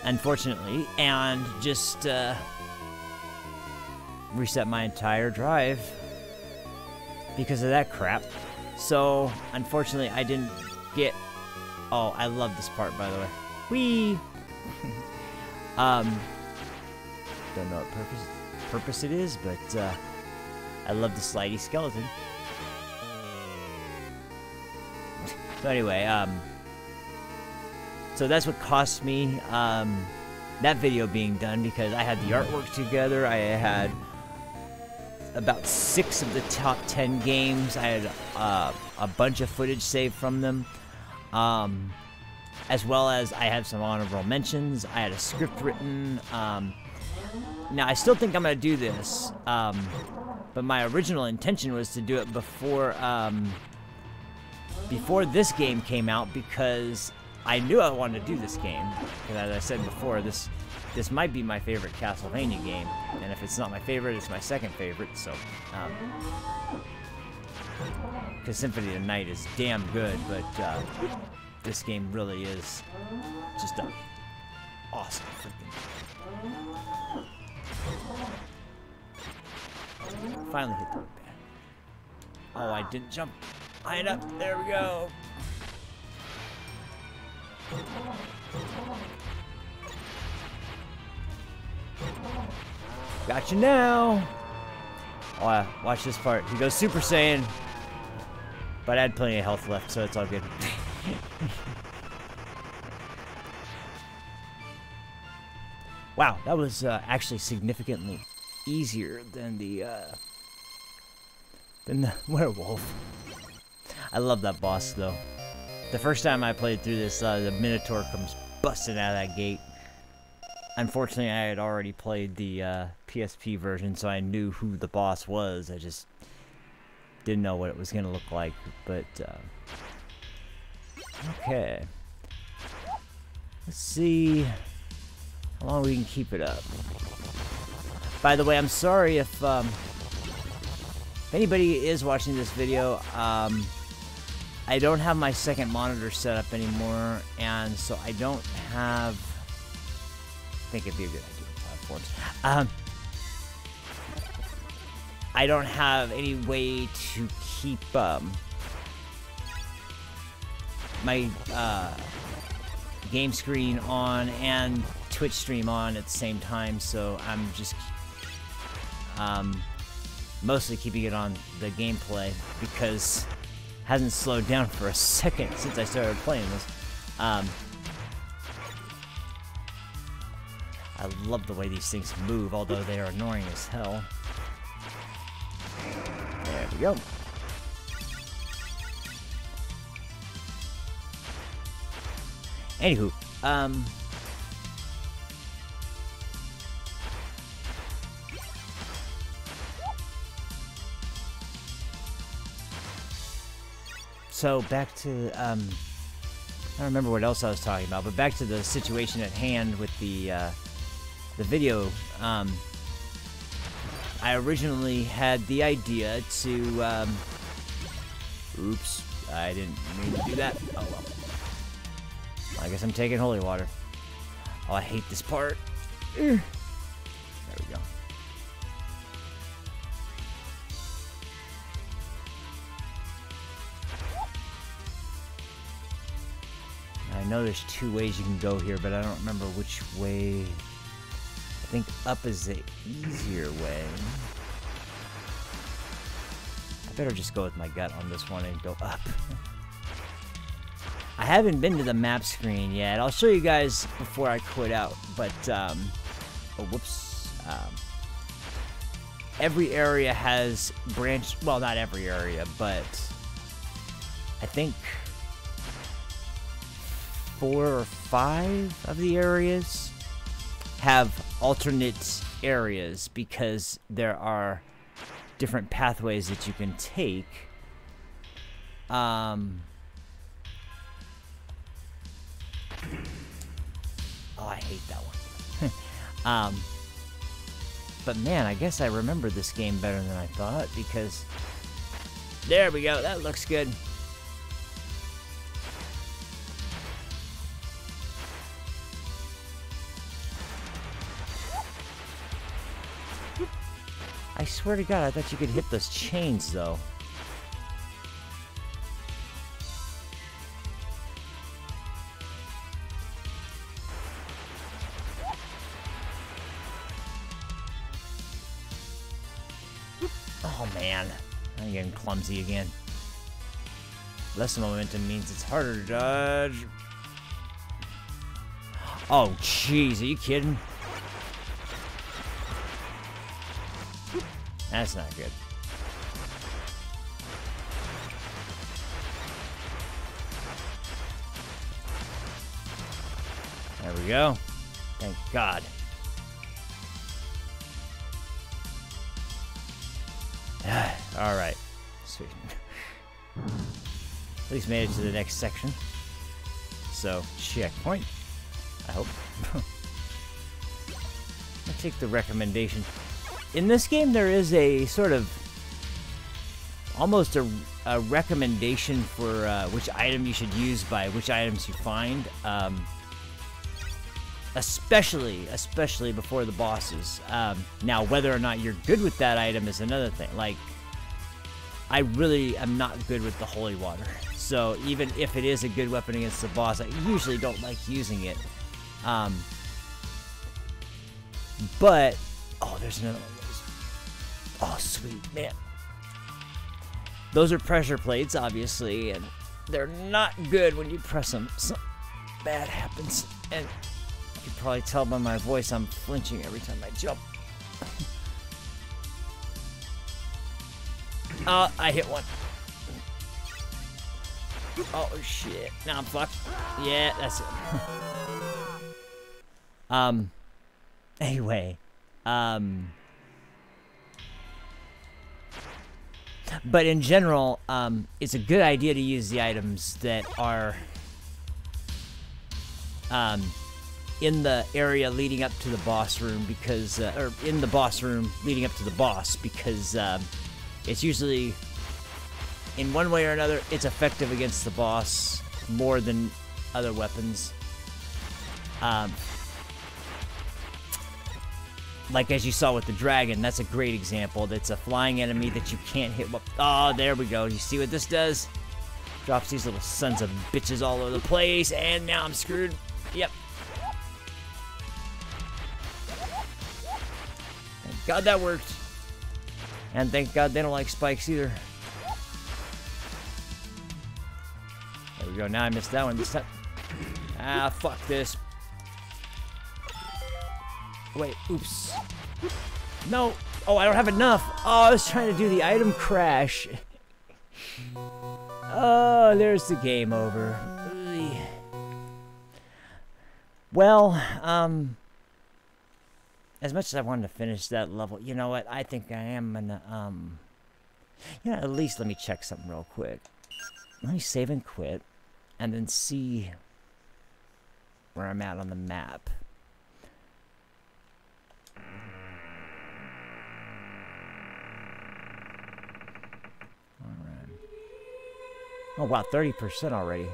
Unfortunately, and just reset my entire drive because of that crap. So, unfortunately, I didn't get... Oh, I love this part, by the way. Whee! Don't know what purpose it is, but I love the slidey skeleton. So anyway, so that's what cost me that video being done, because I had the artwork together. I had about 6 of the top 10 games. I had a bunch of footage saved from them, as well as I had some honorable mentions. I had a script written. Now, I still think I'm going to do this, but my original intention was to do it before this game came out, because I knew I wanted to do this game. Because as I said before, this might be my favorite Castlevania game, and if it's not my favorite, it's my second favorite. So, because Symphony of the Night is damn good, but this game really is just a awesome freaking. Finally hit the bed. Oh, I didn't jump high enough. There we go. Gotcha now. Oh, watch this part. He goes Super Saiyan. But I had plenty of health left, so it's all good. Wow, that was actually significantly easier than the werewolf. I love that boss, though. The first time I played through this, the Minotaur comes busting out of that gate. Unfortunately, I had already played the PSP version, so I knew who the boss was. I just didn't know what it was going to look like, but okay. Let's see how long we can keep it up. By the way, I'm sorry if anybody is watching this video. I don't have my second monitor set up anymore, and so I don't have... I think it'd be a good idea with platforms. I don't have any way to keep my game screen on and Twitch stream on at the same time, so I'm just mostly keeping it on the gameplay, because hasn't slowed down for a second since I started playing this. I love the way these things move, although they are annoying as hell. There we go. Anywho, so back to, I don't remember what else I was talking about, but back to the situation at hand with the video. I originally had the idea to, oops, I didn't mean to do that. Oh well. I guess I'm taking holy water. Oh, I hate this part. There we go. I know there's two ways you can go here, but I don't remember which way. I think up is the easier way. I better just go with my gut on this one and go up. I haven't been to the map screen yet. I'll show you guys before I quit out, but, oh, whoops. Every area has branched, well, not every area, but I think 4 or 5 of the areas have alternate areas because there are different pathways that you can take. Oh, I hate that one. But man, I guess I remember this game better than I thought because there we go. That looks good. I swear to God, I thought you could hit those chains though. Oh man, I'm getting clumsy again. Less momentum means it's harder to dodge. Oh jeez, are you kidding? That's not good. There we go. Thank God. Alright. Sweet. At least made it to the next section. So, checkpoint. I hope. I'll take the recommendation. In this game, there is a sort of almost a recommendation for which item you should use by which items you find. Especially before the bosses. Now, whether or not you're good with that item is another thing. Like, I really am not good with the holy water. So even if it is a good weapon against the boss, I usually don't like using it. But, oh, there's another one. Oh, sweet, man. Those are pressure plates, obviously, and they're not good when you press them. Something bad happens, and you can probably tell by my voice I'm flinching every time I jump. Oh, I hit one. Oh, shit. Now I'm fucked. Yeah, that's it. Anyway. But in general, it's a good idea to use the items that are in the area leading up to the boss room because, or in the boss room leading up to the boss because it's usually, in one way or another, it's effective against the boss more than other weapons. Like as you saw with the dragon, that's a great example. That's a flying enemy that you can't hit. Oh, there we go. You see what this does? Drops these little sons of bitches all over the place, and now I'm screwed. Yep. Thank God that worked. And thank God they don't like spikes either. we go. Now I missed that one this time. Ah, fuck this. Wait, oops. No. Oh, I don't have enough. Oh, I was trying to do the item crash. Oh, there's the game over. Well, as much as I wanted to finish that level, you know what? I think I am gonna, you know, at least let me check something real quick. Let me save and quit, and then see where I'm at on the map. Alright. Oh, wow, 30% already.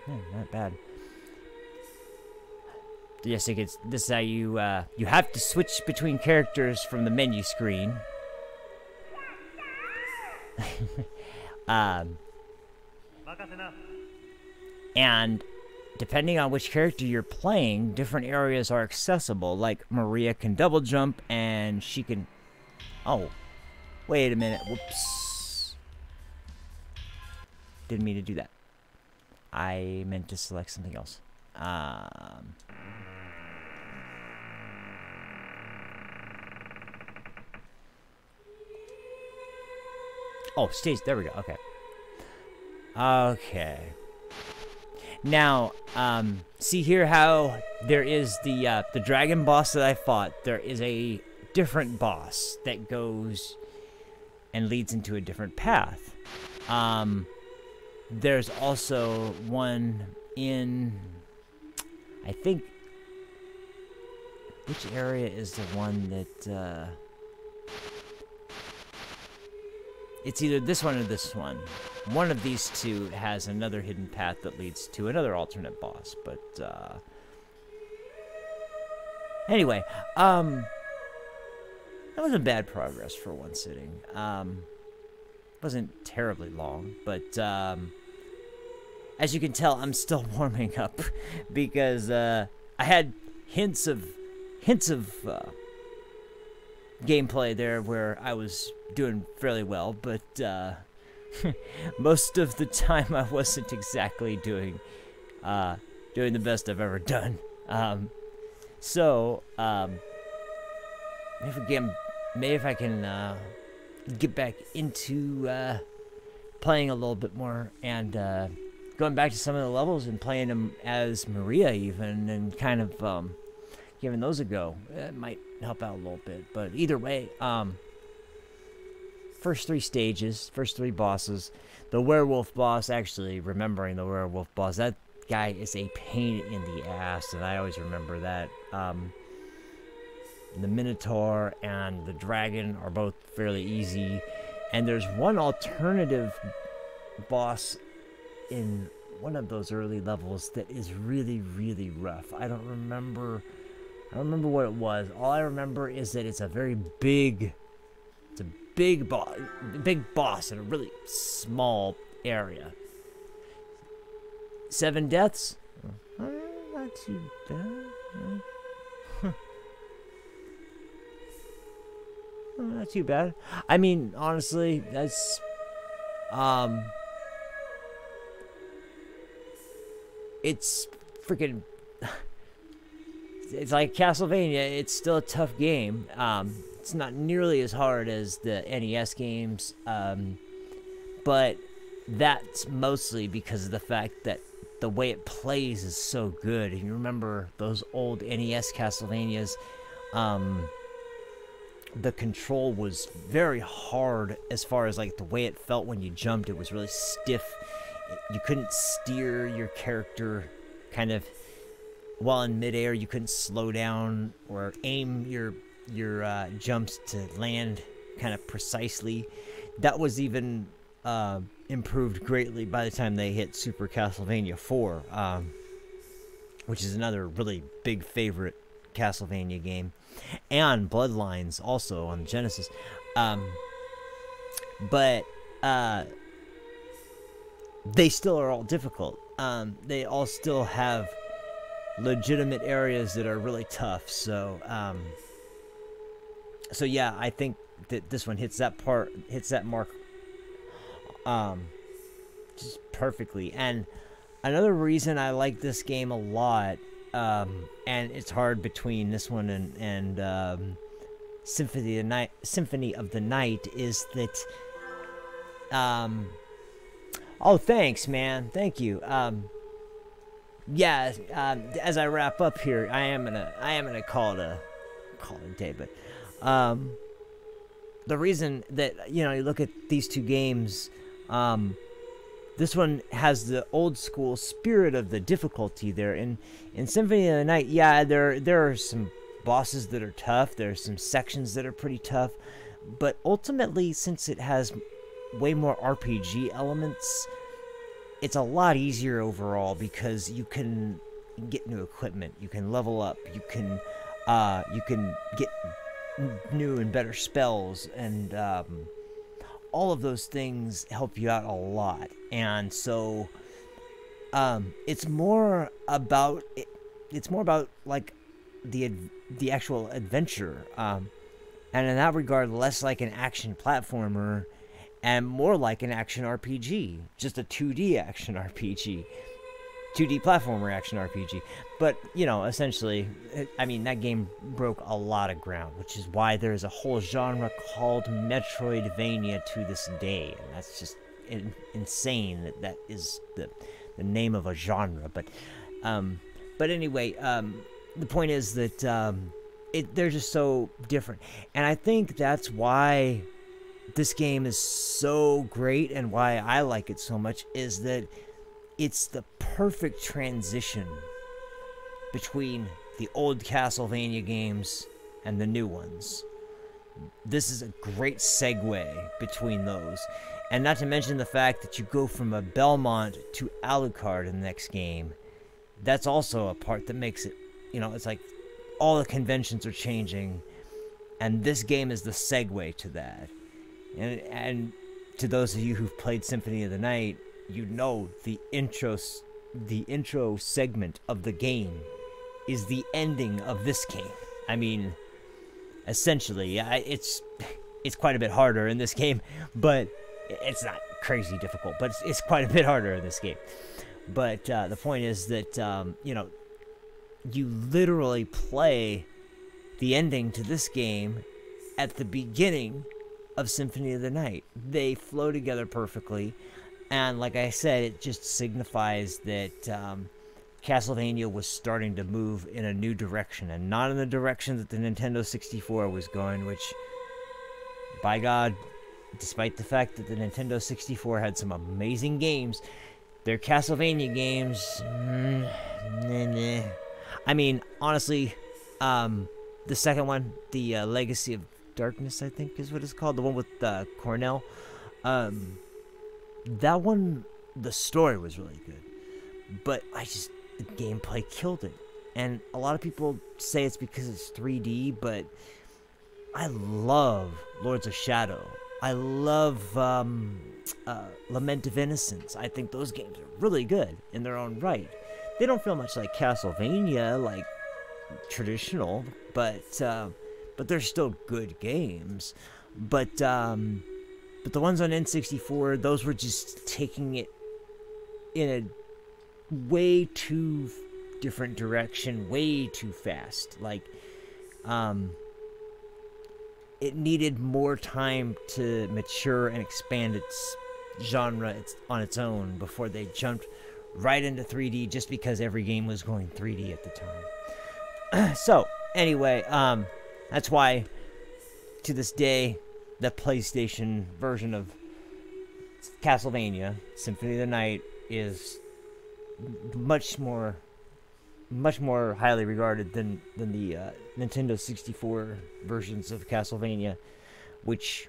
Oh, not bad. Yes, this is how you have to switch between characters from the menu screen. And depending on which character you're playing, different areas are accessible. Like Maria can double jump and she can... Oh, wait a minute. Whoops. Didn't mean to do that. I meant to select something else. Oh, stage. There we go. Okay. Okay. Now, see here how there is the dragon boss that I fought. There is a different boss that goes and leads into a different path. There's also one in, I think, which area is the one that, it's either this one or this one. One of these two has another hidden path that leads to another alternate boss, but, anyway, that wasn't bad progress for one sitting. Wasn't terribly long, but, as you can tell, I'm still warming up because, I had hints of gameplay there where I was doing fairly well, but most of the time I wasn't exactly doing the best I've ever done. So maybe if I can get back into playing a little bit more and going back to some of the levels and playing them as Maria even, and kind of giving those a go. It might help out a little bit, but either way, first 3 stages, first 3 bosses. The werewolf boss, actually remembering the werewolf boss, that guy is a pain in the ass, and I always remember that. The Minotaur and the dragon are both fairly easy, and there's one alternative boss in one of those early levels that is really, really rough. I don't remember what it was. All I remember is that it's a very big, big boss in a really small area. 7 deaths? Not too bad. Not too bad. I mean, honestly, that's it's freaking it's like Castlevania. It's still a tough game. It's not nearly as hard as the NES games, but that's mostly because of the fact that the way it plays is so good. And you remember those old NES Castlevanias, the control was very hard as far as like the way it felt when you jumped. It was really stiff. You couldn't steer your character kind of while in midair. You couldn't slow down or aim your jumps to land kind of precisely. That was even improved greatly by the time they hit Super Castlevania 4, which is another really big favorite Castlevania game, and Bloodlines also on Genesis. But they still are all difficult. They all still have legitimate areas that are really tough. So yeah, I think that this one hits that mark just perfectly. And Another reason I like this game a lot, and it's hard between this one and Symphony of the Night, is that oh, thanks, man. Thank you. Yeah, as I wrap up here, I am gonna call it a day, but the reason that, you look at these two games, this one has the old school spirit of the difficulty there. In Symphony of the Night, yeah, there are some bosses that are tough, there are some sections that are pretty tough, but ultimately, since it has way more RPG elements, it's a lot easier overall, because you can get new equipment, you can level up, you can get new and better spells, and all of those things help you out a lot. And so it's more about like the actual adventure, and in that regard, less like an action platformer and more like an action RPG, just a 2D action RPG, 2D platformer action RPG. But, essentially, I mean, that game broke a lot of ground, which is why there's a whole genre called Metroidvania to this day. And that's just insane that is the name of a genre. But anyway, the point is that they're just so different. And I think that's why this game is so great, and why I like it so much, is that it's the perfect transition between the old Castlevania games and the new ones. This is a great segue between those. And not to mention the fact that you go from a Belmont to Alucard in the next game. That's also a part that makes it, it's like all the conventions are changing, and this game is the segue to that. And to those of you who've played Symphony of the Night, the intro segment of the game is the ending of this game. I mean, essentially, it's quite a bit harder in this game, but it's not crazy difficult, but it's quite a bit harder in this game. But the point is that, you literally play the ending to this game at the beginning of Symphony of the Night. They flow together perfectly, and like I said, it just signifies that Castlevania was starting to move in a new direction, and not in the direction that the Nintendo 64 was going, which, by God, despite the fact that the Nintendo 64 had some amazing games, their Castlevania games, I mean, honestly, the second one, the Legacy of Darkness, I think is what it's called, the one with Cornell, that one, the story was really good, but the gameplay killed it. And a lot of people say it's because it's 3D, but I love Lords of Shadow. I love Lament of Innocence. I think those games are really good in their own right. They don't feel much like Castlevania, like traditional, but they're still good games. But the ones on N64, those were just taking it in a way too different direction, way too fast. Like, it needed more time to mature and expand its genre on its own before they jumped right into 3D, just because every game was going 3D at the time. So, anyway, that's why, to this day, the PlayStation version of Castlevania, Symphony of the Night, is much more highly regarded than the Nintendo 64 versions of Castlevania, which,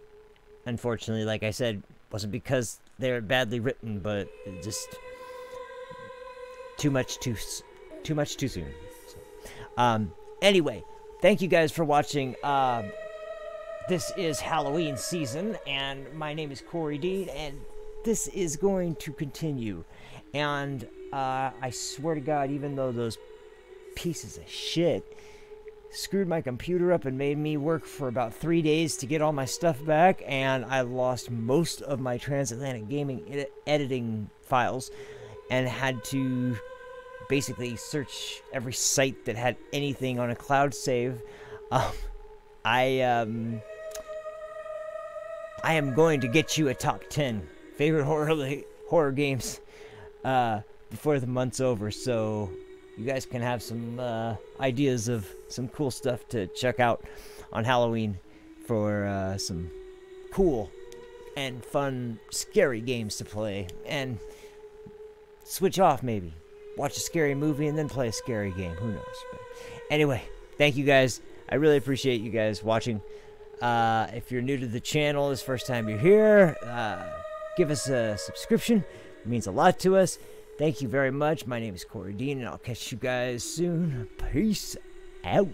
unfortunately, like I said, wasn't because they were badly written, but just too much too soon. So, anyway, thank you guys for watching. This is Halloween season, and my name is Cory Dean, and this is going to continue. And I swear to God, even though those pieces of shit screwed my computer up and made me work for about 3 days to get all my stuff back, and I lost most of my transatlantic gaming editing files, and had to basically search every site that had anything on a cloud save. I am going to get you a top 10 favorite horror games before the month's over, so you guys can have some ideas of some cool stuff to check out on Halloween for some cool and fun scary games to play, and switch off maybe. Watch a scary movie and then play a scary game. Who knows? But anyway, thank you guys. I really appreciate you guys watching. If you're new to the channel, this first time you're here, give us a subscription. It means a lot to us. Thank you very much. My name is Cory Dean, and I'll catch you guys soon. Peace out.